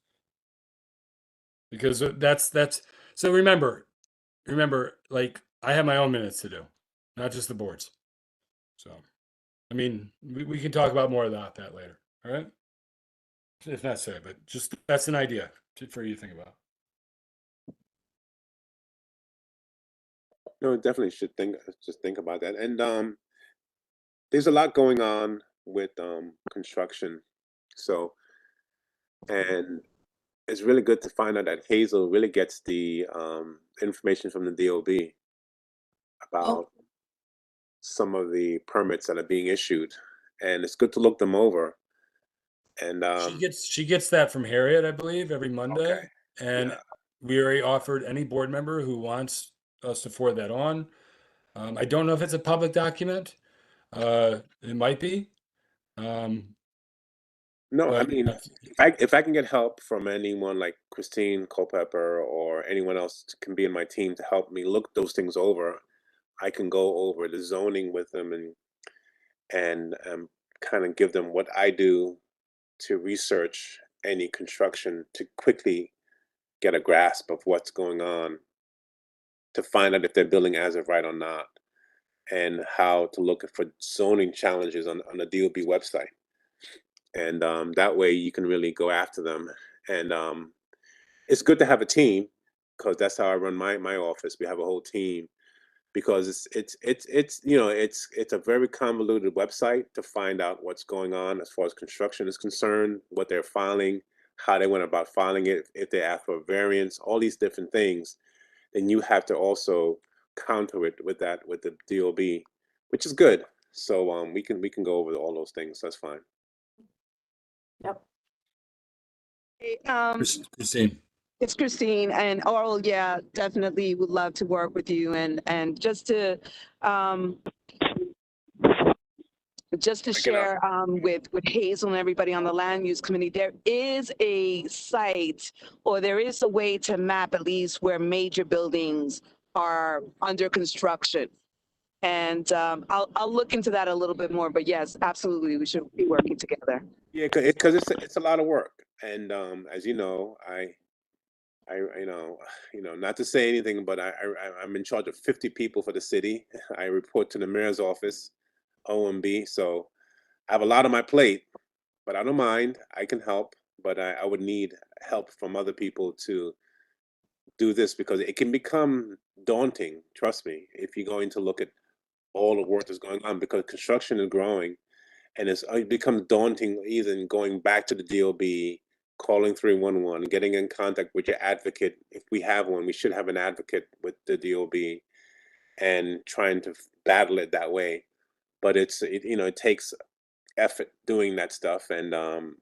[SPEAKER 2] Because that's so remember, like I have my own minutes to do, not just the board's. So, I mean, we can talk about more about that later. All right. If necessary, but just that's an idea for you to think about.
[SPEAKER 10] No, definitely should think about that. And there's a lot going on with construction. So, and it's really good to find out that Hazel really gets the information from the DOB about some of the permits that are being issued, and it's good to look them over. And
[SPEAKER 2] She gets that from Harriet, I believe, every Monday. And we already offered any board member who wants us to forward that on. I don't know if it's a public document. It might be.
[SPEAKER 10] No, I mean, if I can get help from anyone like Christine Culpepper or anyone else can be in my team to help me look those things over, I can go over the zoning with them and kind of give them what I do to research any construction to quickly get a grasp of what's going on, to find out if they're building as of right or not, and how to look for zoning challenges on the DOB website. And that way you can really go after them. And it's good to have a team, because that's how I run my office. We have a whole team, because it's a very convoluted website to find out what's going on as far as construction is concerned, what they're filing, how they went about filing it, if they ask for a variance, all these different things. Then you have to also counter it with the DOB, which is good. So we can go over all those things. That's fine.
[SPEAKER 1] Yep.
[SPEAKER 15] Hey,
[SPEAKER 2] Christine.
[SPEAKER 15] It's Christine, and Oral, yeah, definitely would love to work with you, and just to share with Hazel and everybody on the land use committee, there is a site, or there is a way to map at least where major buildings are under construction. And I'll look into that a little bit more, but yes, absolutely, we should be working together.
[SPEAKER 10] Yeah, because it's a lot of work, and as you know, I not to say anything, but I'm in charge of 50 people for the city. I report to the mayor's office, OMB. So I have a lot on my plate, but I don't mind. I can help, but I would need help from other people to do this, because it can become daunting. Trust me, if you're going to look at all the work that's going on, because construction is growing, and it becomes daunting even going back to the DOB, calling 311, getting in contact with your advocate. If we have one, we should have an advocate with the DOB, and trying to battle it that way. But it takes effort doing that stuff. And, I'm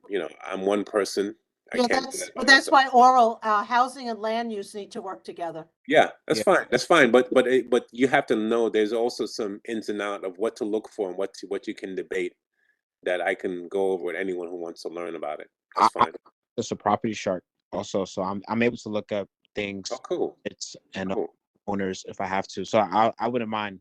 [SPEAKER 10] one person. I can't do that by
[SPEAKER 1] That's
[SPEAKER 10] myself.
[SPEAKER 1] why oral housing and land use need to work together.
[SPEAKER 10] Yeah, that's fine. That's fine. But you have to know there's also some ins and outs of what to look for and what you can debate, that I can go over with anyone who wants to learn about it. That's fine.
[SPEAKER 11] It's a property shark also, so I'm able to look up things.
[SPEAKER 10] Oh, cool.
[SPEAKER 11] It's and owners if I have to. So I wouldn't mind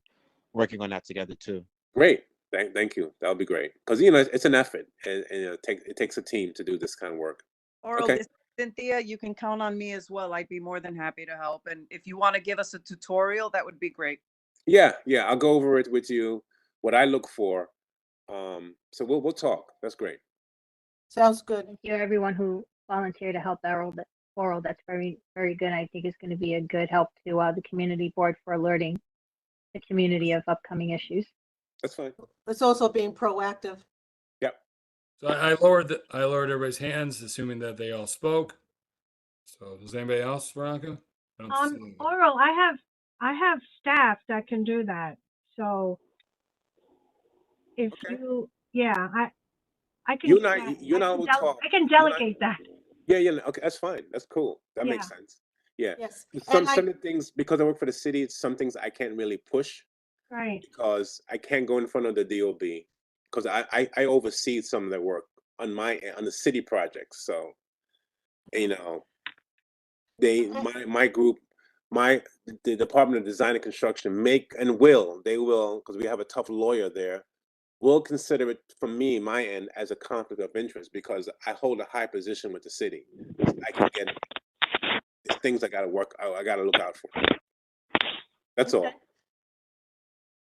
[SPEAKER 11] working on that together too.
[SPEAKER 10] Great. Thank you. That would be great, because it's an effort, and it takes a team to do this kind of work.
[SPEAKER 18] Oral,
[SPEAKER 10] Okay.
[SPEAKER 18] this is Cynthia, you can count on me as well. I'd be more than happy to help. And if you want to give us a tutorial, that would be great.
[SPEAKER 10] Yeah, I'll go over it with you, what I look for. So we'll talk. That's great.
[SPEAKER 1] Sounds good.
[SPEAKER 3] Thank you, everyone who volunteered to help Oral. That's very, very good. I think it's going to be a good help to the community board for alerting the community of upcoming issues.
[SPEAKER 10] That's fine.
[SPEAKER 1] It's also being proactive.
[SPEAKER 10] Yep.
[SPEAKER 2] So I lowered everybody's hands, assuming that they all spoke. So does anybody else, Veronica? I don't see.
[SPEAKER 7] Oral, I have staff that can do that. So if you, yeah, I can.
[SPEAKER 10] You and I will talk.
[SPEAKER 7] I can delegate that.
[SPEAKER 10] Yeah. Okay, that's fine. That's cool. That makes sense. Yeah.
[SPEAKER 1] Yes.
[SPEAKER 10] Some of the things, because I work for the city, some things I can't really push.
[SPEAKER 7] Right.
[SPEAKER 10] Because I can't go in front of the DOB because I oversee some of the work on the city projects. So, you know, my group, the Department of Design and Construction they will, because we have a tough lawyer there, will consider it from me, my end, as a conflict of interest because I hold a high position with the city. I can get things I got to work out. I got to look out for. That's all.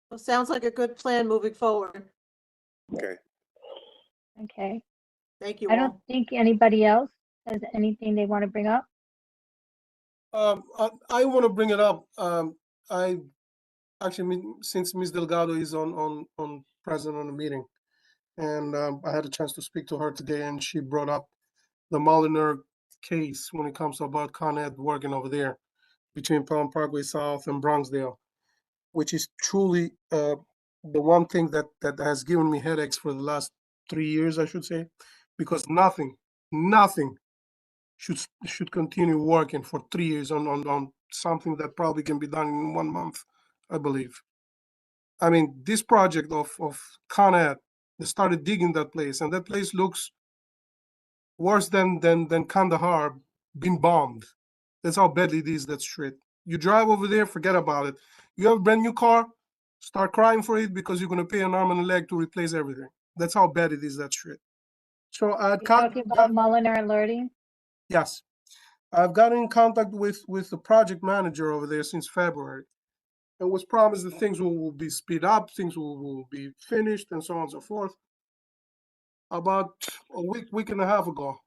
[SPEAKER 1] Well, sounds like a good plan moving forward.
[SPEAKER 10] Okay.
[SPEAKER 3] Okay.
[SPEAKER 1] Thank you.
[SPEAKER 3] I don't think anybody else has anything they want to bring up.
[SPEAKER 9] I want to bring it up. I actually, since Ms. Delgado is on present on the meeting, and I had a chance to speak to her today, and she brought up the Moliner case when it comes to about Con Ed working over there between Palm Parkway South and Bronxdale, which is truly the one thing that has given me headaches for the last 3 years, I should say, because nothing should continue working for 3 years on something that probably can be done in 1 month, I believe. I mean, this project of Con Ed, they started digging that place, and that place looks worse than Kandahar being bombed. That's how badly it is, that street. You drive over there, forget about it. You have a brand new car, start crying for it because you're going to pay an arm and a leg to replace everything. That's how bad it is, that street. So
[SPEAKER 3] You're talking about Moliner alerting?
[SPEAKER 9] Yes. I've gotten in contact with the project manager over there since February. It was promised that things will be speed up, things will be finished, and so on and so forth. About a week and a half ago,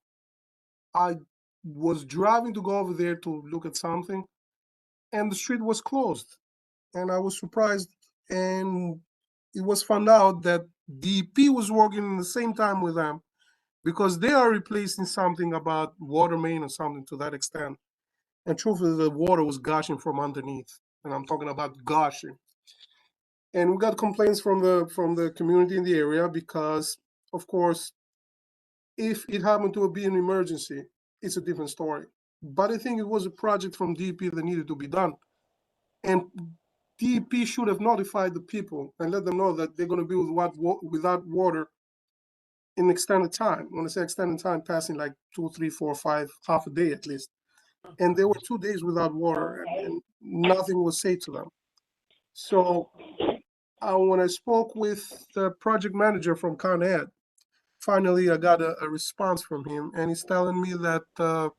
[SPEAKER 9] I was driving to go over there to look at something, and the street was closed. And I was surprised, and it was found out that DEP was working at the same time with them because they are replacing something about water main or something to that extent. And truthfully, the water was gushing from underneath, and I'm talking about gushing. And we got complaints from the community in the area because, of course, if it happened to be an emergency, it's a different story. But I think it was a project from DEP that needed to be done. And DEP should have notified the people and let them know that they're going to be without water in extended time. When I say extended time, passing like 2, 3, 4, 5, half a day at least. And they were 2 days without water, and nothing was said to them. So when I spoke with the project manager from Con Ed, finally I got a response from him, and he's telling me that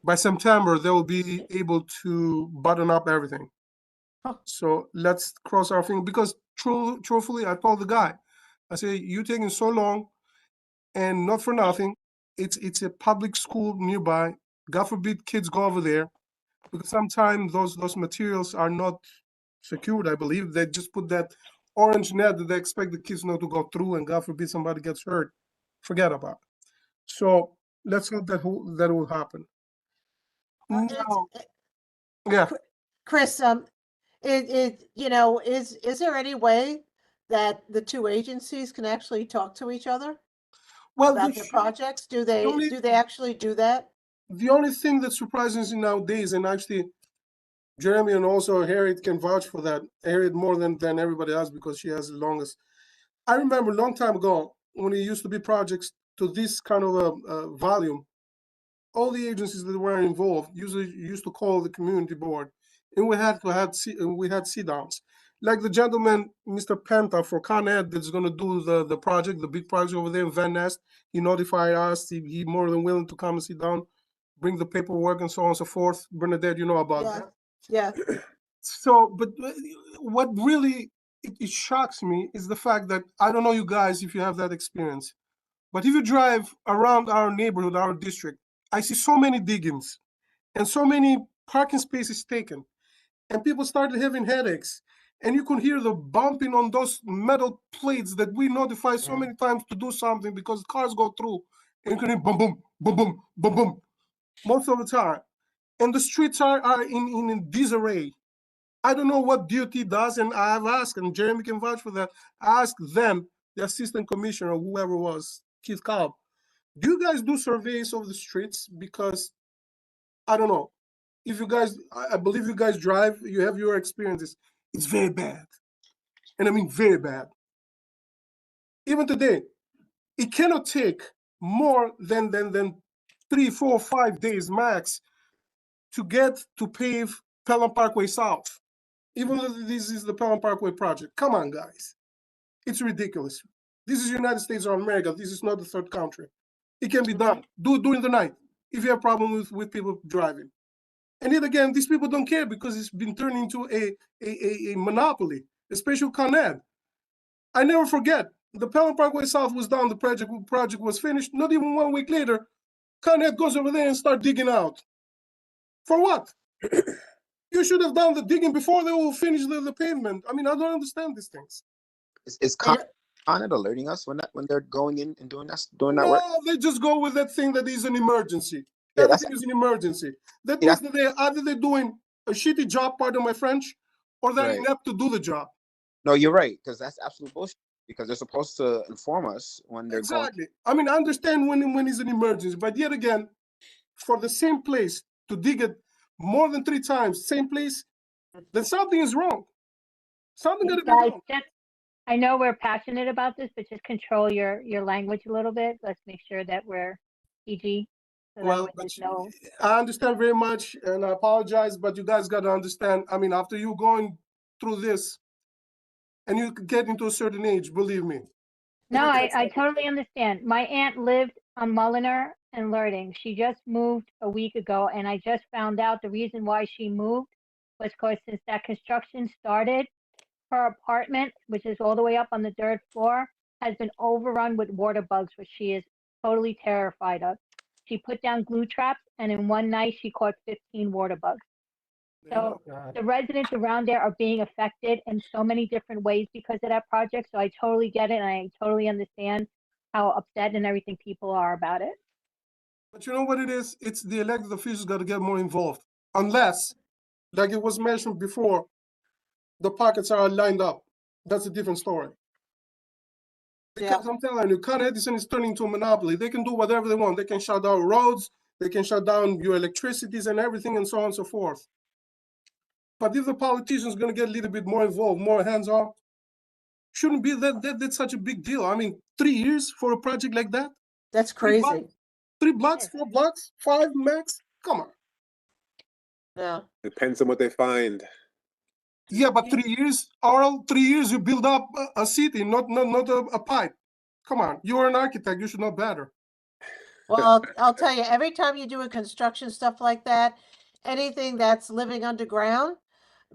[SPEAKER 9] by September they will be able to button up everything. So let's cross our fingers, because truthfully, I told the guy, I say, you're taking so long, and not for nothing. It's a public school nearby. God forbid kids go over there, because sometimes those materials are not secured. I believe they just put that orange net that they expect the kids not to go through, and God forbid somebody gets hurt. Forget about it. So let's hope that will happen. Now, yeah.
[SPEAKER 1] Chris, is there any way that the two agencies can actually talk to each other about their projects? Do they actually do that?
[SPEAKER 9] The only thing that surprises me nowadays, and actually Jeremy and also Harriet can vouch for that, Harriet more than everybody else because she has the longest. I remember a long time ago when it used to be projects to this kind of a volume, all the agencies that were involved usually used to call the community board, and we had sit-downs. like the gentleman, Mr. Penta for Con Ed, that's gonna do the project, the big project over there in Van Nest. He notified us, he more than willing to come and sit down, bring the paperwork and so on and so forth. Bernadette, you know about
[SPEAKER 1] Yeah.
[SPEAKER 9] that.
[SPEAKER 1] Yeah.
[SPEAKER 9] So, but what really, it shocks me is the fact that, I don't know you guys if you have that experience, but if you drive around our neighborhood, our district, I see so many diggings and so many parking spaces taken, and people started having headaches. And you could hear the bumping on those metal plates that we notify so many times to do something because cars go through, and you can hear boom, boom, boom, boom, boom, boom, most of the time. And the streets are in disarray. I don't know what DOT does, and I've asked, and Jeremy can vouch for that. I asked them, the assistant commissioner, whoever was, Keith Cobb, do you guys do surveys of the streets? Because I don't know. If you guys, I believe you guys drive, you have your experiences. It's very bad. And I mean very bad. Even today, it cannot take more than 3, 4, 5 days max to get to pave Pelham Parkway South. Even though this is the Pelham Parkway project. Come on, guys. It's ridiculous. This is United States of America. This is not the third country. It can be done. Do it during the night if you have problems with people driving. And yet again, these people don't care because it's been turned into a monopoly, especially Con Ed. I never forget, the Pelham Parkway South was done, the project was finished. Not even 1 week later, Con Ed goes over there and start digging out. For what? You should have done the digging before they will finish the pavement. I mean, I don't understand these things.
[SPEAKER 11] Is Con Ed alerting us when they're going in and doing that work?
[SPEAKER 9] No, they just go with that thing that is an emergency.
[SPEAKER 11] Yeah,
[SPEAKER 9] Everything is an emergency. That means that either they're doing a shitty job, pardon my French, or they're
[SPEAKER 11] Right.
[SPEAKER 9] inept to do the job.
[SPEAKER 11] No, you're right, because that's absolute bullshit. Because they're supposed to inform us when they're
[SPEAKER 9] Exactly. I mean, I understand when it's an emergency, but yet again, for the same place to dig it more than 3 times, same place, then something is wrong. Something got to be
[SPEAKER 3] Guys,
[SPEAKER 9] wrong.
[SPEAKER 3] just, I know we're passionate about this, but just control your language a little bit. Let's make sure that we're PG. So that
[SPEAKER 9] Well,
[SPEAKER 3] way
[SPEAKER 9] but
[SPEAKER 3] there's no,
[SPEAKER 9] I understand very much, and I apologize, but you guys got to understand. I mean, after you going through this, and you get into a certain age, believe me.
[SPEAKER 3] no, I totally understand. My aunt lived on Mulliner and Lerting. She just moved a week ago, and I just found out the reason why she moved was because since that construction started, her apartment, which is all the way up on the 3rd floor, has been overrun with water bugs, which she is totally terrified of. She put down glue traps, and in one night she caught 15 water bugs. So the residents around there are being affected in so many different ways because of that project. So I totally get it, and I totally understand how upset and everything people are about it.
[SPEAKER 9] But you know what it is? It's the elected officials got to get more involved. Unless, like it was mentioned before, the pockets are lined up. That's a different story. Because I'm telling you, Con Edison is turning into a monopoly. They can do whatever they want. They can shut down roads, they can shut down your electricities and everything and so on and so forth. But if the politicians going to get a little bit more involved, more hands-on, shouldn't be that's such a big deal. I mean, 3 years for a project like that?
[SPEAKER 1] That's
[SPEAKER 9] 3
[SPEAKER 1] crazy.
[SPEAKER 9] blocks, 3 blocks, 4 blocks, 5 max? Come on.
[SPEAKER 1] Yeah.
[SPEAKER 10] Depends on what they find.
[SPEAKER 9] Yeah, but 3 years, Oral, 3 years you build up a city, not a pipe. Come on, you're an architect, you should know better.
[SPEAKER 1] Well, I'll tell you, every time you do a construction stuff like that, anything that's living underground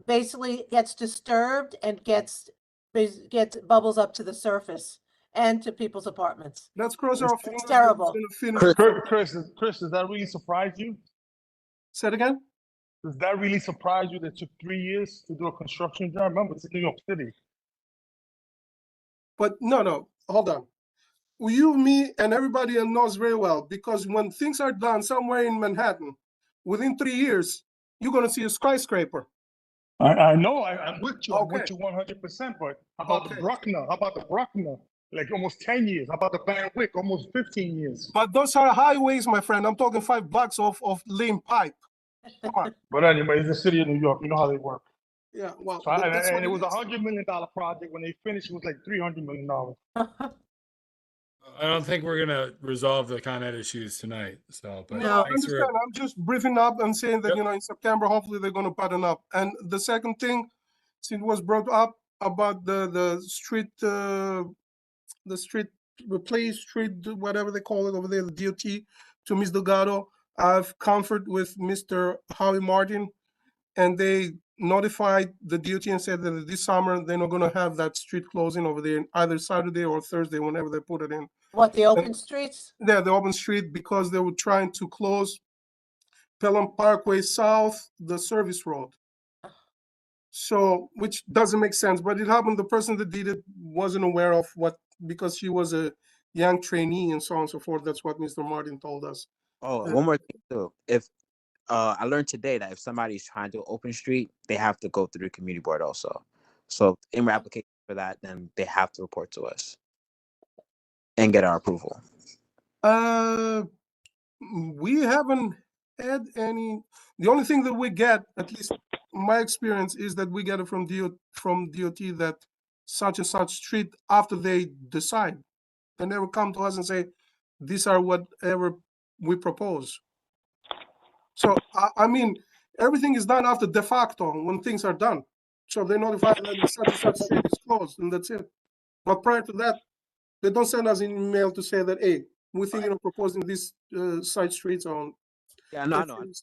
[SPEAKER 1] basically gets disturbed and gets bubbles up to the surface and to people's apartments.
[SPEAKER 9] Let's cross our
[SPEAKER 1] It's
[SPEAKER 9] fingers.
[SPEAKER 1] terrible.
[SPEAKER 14] Chris, does that really surprise you?
[SPEAKER 9] Say it again?
[SPEAKER 14] Does that really surprise you that it took 3 years to do a construction job? Remember, it's in New York City.
[SPEAKER 9] But no, hold on. You, me, and everybody knows very well, because when things are done somewhere in Manhattan, within 3 years, you're going to see a skyscraper.
[SPEAKER 14] I know, I'm with you. I'm with you 100%. But how about the Bruckner? How about the Bruckner? Like almost 10 years. How about the Van Wyck? Almost 15 years.
[SPEAKER 9] But those are highways, my friend. I'm talking 5 blocks of lame pipe. Come on.
[SPEAKER 14] But anyway, it's the city of New York. You know how they work.
[SPEAKER 9] Yeah, well,
[SPEAKER 14] So
[SPEAKER 9] that's
[SPEAKER 14] and
[SPEAKER 9] what
[SPEAKER 14] it was
[SPEAKER 9] is.
[SPEAKER 14] $100 million project. When they finished, it was like $300 million.
[SPEAKER 2] I don't think we're gonna resolve the Con Ed issues tonight. So, but
[SPEAKER 9] No, I
[SPEAKER 2] thanks for-
[SPEAKER 9] understand. I'm just briefing up and saying that, in September, hopefully they're going to button up. And the second thing, Since it was brought up about the street, play street, whatever they call it over there, the DOT, to Ms. Delgado. I've conferred with Mr. Howie Martin, and they notified the DOT and said that this summer they're not going to have that street closing over there, either Saturday or Thursday, whenever they put it in.
[SPEAKER 1] What, the open streets?
[SPEAKER 9] Yeah, the open street, because they were trying to close Pelham Parkway South, the service road. So, which doesn't make sense, but it happened. The person that did it wasn't aware of what, because she was a young trainee and so on and so forth. That's what Mr. Martin told us.
[SPEAKER 11] Oh, one more thing too. If I learned today that if somebody's trying to do open street, they have to go through the community board also. So in my application for that, then they have to report to us and get our approval.
[SPEAKER 9] We haven't had any. The only thing that we get, at least my experience, is that we get it from DOT that such and such street, after they decide. They never come to us and say, these are whatever we propose. So, I mean, everything is done after de facto when things are done. So they notify that such and such street is closed, and that's it. But prior to that, they don't send us an email to say that, hey, we're thinking of proposing these side streets on.
[SPEAKER 11] Yeah, no, I'm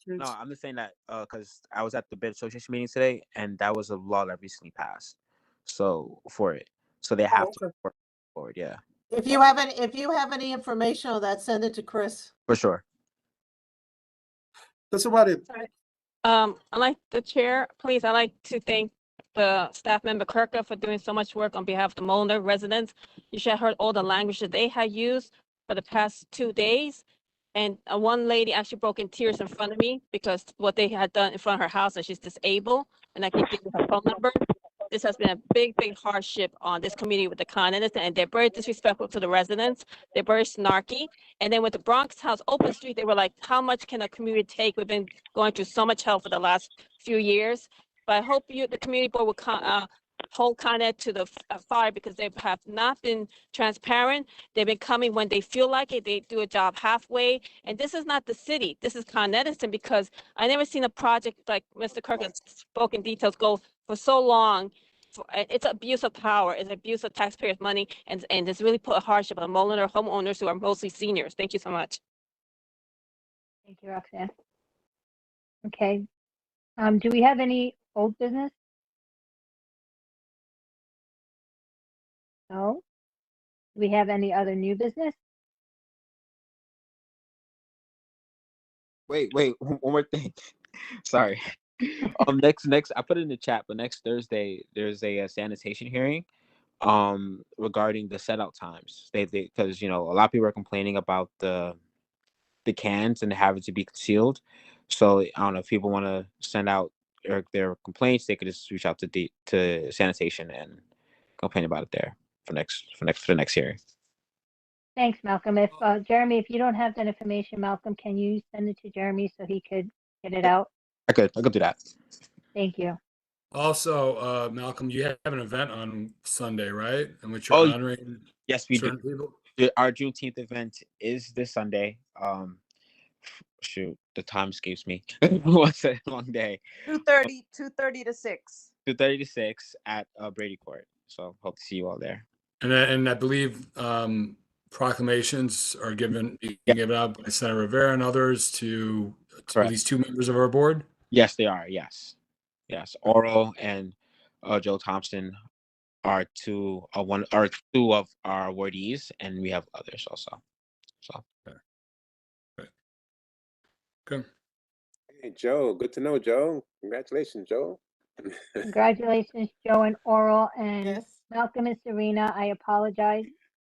[SPEAKER 11] just saying that because I was at the bid association meeting today, and that was a law that recently passed. So for it, so they have to report forward. Yeah,
[SPEAKER 1] If you have any information on that, send it to Chris.
[SPEAKER 11] for sure.
[SPEAKER 9] That's about it.
[SPEAKER 17] I'd like the chair, please, I'd like to thank the staff member Kirka for doing so much work on behalf of the Mulner residents. You should have heard all the language that they had used for the past 2 days. And one lady actually broke in tears in front of me because what they had done in front of her house, and she's disabled, and I can give you her phone number. This has been a big hardship on this community with the Con Edison, and they're very disrespectful to the residents. They're very snarky. And then with the Bronx House open street, they were like, how much can a community take? We've been going through so much hell for the last few years. But I hope the community board will hold Con Ed to the fire, because they have not been transparent. They've been coming when they feel like it. They do a job halfway. And this is not the city. This is Con Edison, because I never seen a project like Mr. Kirk has spoken details go for so long. It's abuse of power. It's abuse of taxpayers' money. And it's really put a hardship on Mulner homeowners who are mostly seniors. Thank you so much.
[SPEAKER 3] Thank you, Roxanne. Okay. Do we have any old business? No. Do we have any other new business?
[SPEAKER 11] Wait, one more thing. Sorry. Next, I put it in the chat, but next Thursday there's a sanitation hearing, regarding the set out times. They because a lot of people are complaining about the cans and having to be concealed. So I don't know if people want to send out their complaints, they could just reach out to sanitation and complain about it there for the next hearing.
[SPEAKER 3] Thanks, Malcolm. If Jeremy, if you don't have that information, Malcolm, can you send it to Jeremy so he could get it out?
[SPEAKER 11] I could do that.
[SPEAKER 3] Thank you.
[SPEAKER 2] Also, Malcolm, you have an event on Sunday, right? In which you're honoring
[SPEAKER 11] yes, we
[SPEAKER 2] certain
[SPEAKER 11] do.
[SPEAKER 2] people?
[SPEAKER 11] Our Juneteenth event is this Sunday. Shoot, the time escapes me. What's a long day?
[SPEAKER 18] 2:30 to 6.
[SPEAKER 11] 2:30 to 6 at Brady Court. So hope to see you all there.
[SPEAKER 2] And I believe proclamations are given out by Senator Rivera and others to at least 2 members of our board.
[SPEAKER 11] Yes, they are. Yes. Oral and Joe Thompson are two of our awardees, and we have others also. So.
[SPEAKER 2] Good.
[SPEAKER 10] Hey, Joe. Good to know, Joe. Congratulations, Joe.
[SPEAKER 3] Congratulations, Joe and Oral, and Malcolm and Serena. I apologize.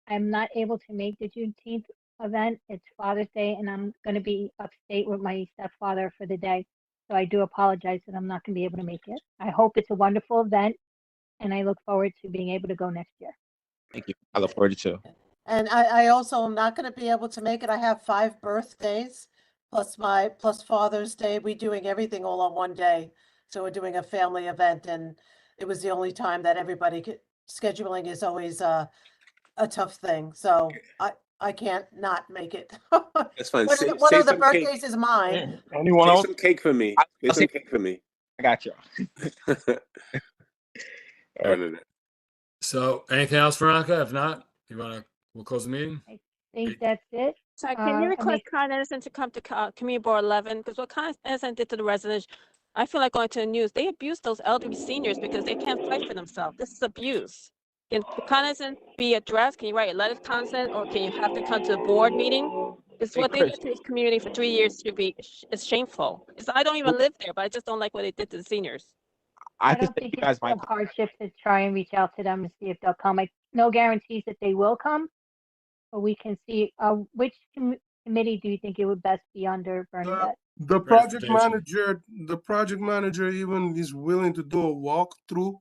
[SPEAKER 3] I'm not able to make the Juneteenth event. It's Father's Day, and I'm going to be upstate with my stepfather for the day. So I do apologize that I'm not going to be able to make it. I hope it's a wonderful event, and I look forward to being able to go next year.
[SPEAKER 11] Thank you. I look forward to it too.
[SPEAKER 1] And I also am not going to be able to make it. I have 5 birthdays plus Father's Day. We're doing everything all on one day. So we're doing a family event, and it was the only time that everybody scheduling is always a tough thing. So I can't not make it.
[SPEAKER 10] That's fine.
[SPEAKER 1] One of the birthdays is mine.
[SPEAKER 10] Anyone else? Some cake for me. Get some cake for me.
[SPEAKER 11] I got you.
[SPEAKER 10] Bernadette.
[SPEAKER 2] So anything else, Veronica? If not, we'll close the meeting.
[SPEAKER 3] I think that's it.
[SPEAKER 17] Sorry, can you
[SPEAKER 3] I
[SPEAKER 17] request
[SPEAKER 3] make-
[SPEAKER 17] Con Edison to come to Community Board 11? Because what Con Edison did to the residents, I feel like going to the news. They abuse those elderly seniors because they can't fight for themselves. This is abuse. Can Con Edison be addressed? Can you write a letter to Con Edison, or can you have to come to the board meeting? It's
[SPEAKER 6] Hey,
[SPEAKER 17] what they
[SPEAKER 6] Chris.
[SPEAKER 17] did to this community for 3 years should be, it's shameful. I don't even live there, but I just don't like what they did to the seniors.
[SPEAKER 3] I
[SPEAKER 11] could
[SPEAKER 3] don't
[SPEAKER 11] say
[SPEAKER 3] think
[SPEAKER 11] you
[SPEAKER 3] it's
[SPEAKER 11] guys
[SPEAKER 3] a
[SPEAKER 11] might.
[SPEAKER 3] hardship to try and reach out to them and see if they'll come. No guarantees that they will come, but we can see, which committee do you think it would best be under, Bernadette?
[SPEAKER 9] The project manager even is willing to do a walkthrough.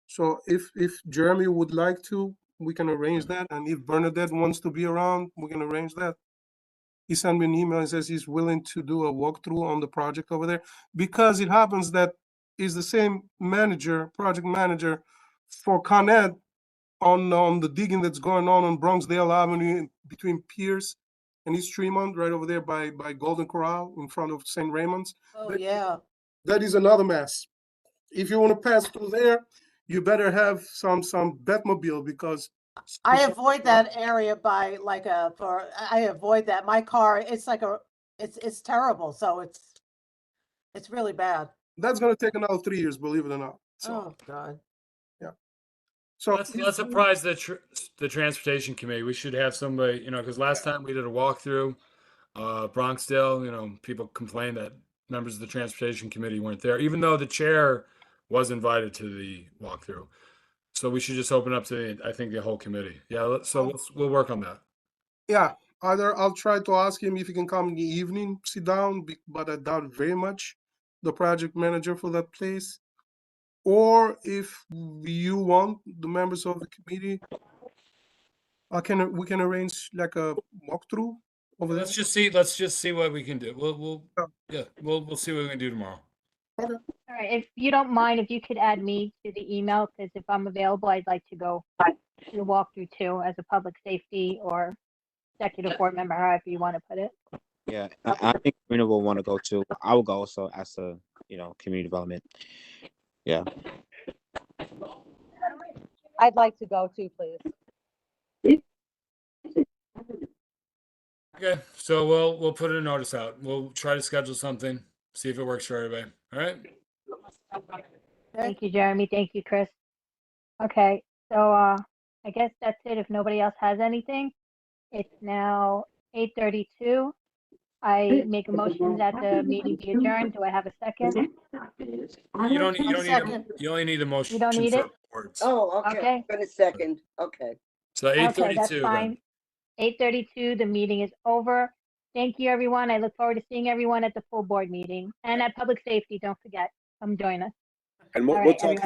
[SPEAKER 9] So if Jeremy would like to, we can arrange that. And if Bernadette wants to be around, we can arrange that. He sent me an email and says he's willing to do a walkthrough on the project over there, because it happens that is the same project manager for Con Ed on the digging that's going on Bronxdale Avenue between Pierce and East Tremont, right over there by Golden Corral in front of St. Raymond's.
[SPEAKER 1] Oh, yeah.
[SPEAKER 9] That is another mess. If you want to pass through there, you better have some Batmobile, because
[SPEAKER 1] I avoid that area by I avoid that. My car, it's like it's terrible. So it's really bad.
[SPEAKER 9] that's going to take another 3 years, believe it or not. So,
[SPEAKER 1] Oh, God.
[SPEAKER 9] yeah. So
[SPEAKER 2] Let's surprise the transportation committee. We should have somebody, because last time we did a walkthrough, Bronxdale, people complained that members of the transportation committee weren't there, even though the chair was invited to the walkthrough. So we should just open up to the whole committee. Yeah. We'll work on that.
[SPEAKER 9] yeah, either I'll try to ask him if he can come in the evening, sit down, but I doubt very much, the project manager for that place. Or if you want, the members of the committee, we can arrange like a walkthrough over there.
[SPEAKER 2] Let's just see what we can do. We'll see what we can do tomorrow.
[SPEAKER 9] Okay.
[SPEAKER 3] All right, if you don't mind, if you could add me to the email, because if I'm available, I'd like to go to the walkthrough too, as a public safety or executive board member, however you want to put it.
[SPEAKER 11] Yeah, I think Karina will want to go too. I will go also as a community development. Yeah.
[SPEAKER 19] I'd like to go too, please.
[SPEAKER 2] Okay, so we'll put a notice out. We'll try to schedule something, see if it works for everybody. All right.
[SPEAKER 3] Thank you, Jeremy. Thank you, Chris. Okay, so I guess that's it. If nobody else has anything, it's now 8:32. I make a motion that the meeting be adjourned. Do I have a second?
[SPEAKER 2] You don't need you only need a motion.
[SPEAKER 3] You don't need it?
[SPEAKER 2] Words.
[SPEAKER 8] Oh, okay.
[SPEAKER 3] Okay.
[SPEAKER 8] For a second. Okay.
[SPEAKER 2] So
[SPEAKER 3] Okay,
[SPEAKER 2] 8:32.
[SPEAKER 3] that's fine. 8:32, the meeting is over. Thank you, everyone. I look forward to seeing everyone at the full board meeting and at public safety. Don't forget, come join us.
[SPEAKER 10] And
[SPEAKER 3] All
[SPEAKER 10] we'll
[SPEAKER 3] right,
[SPEAKER 10] talk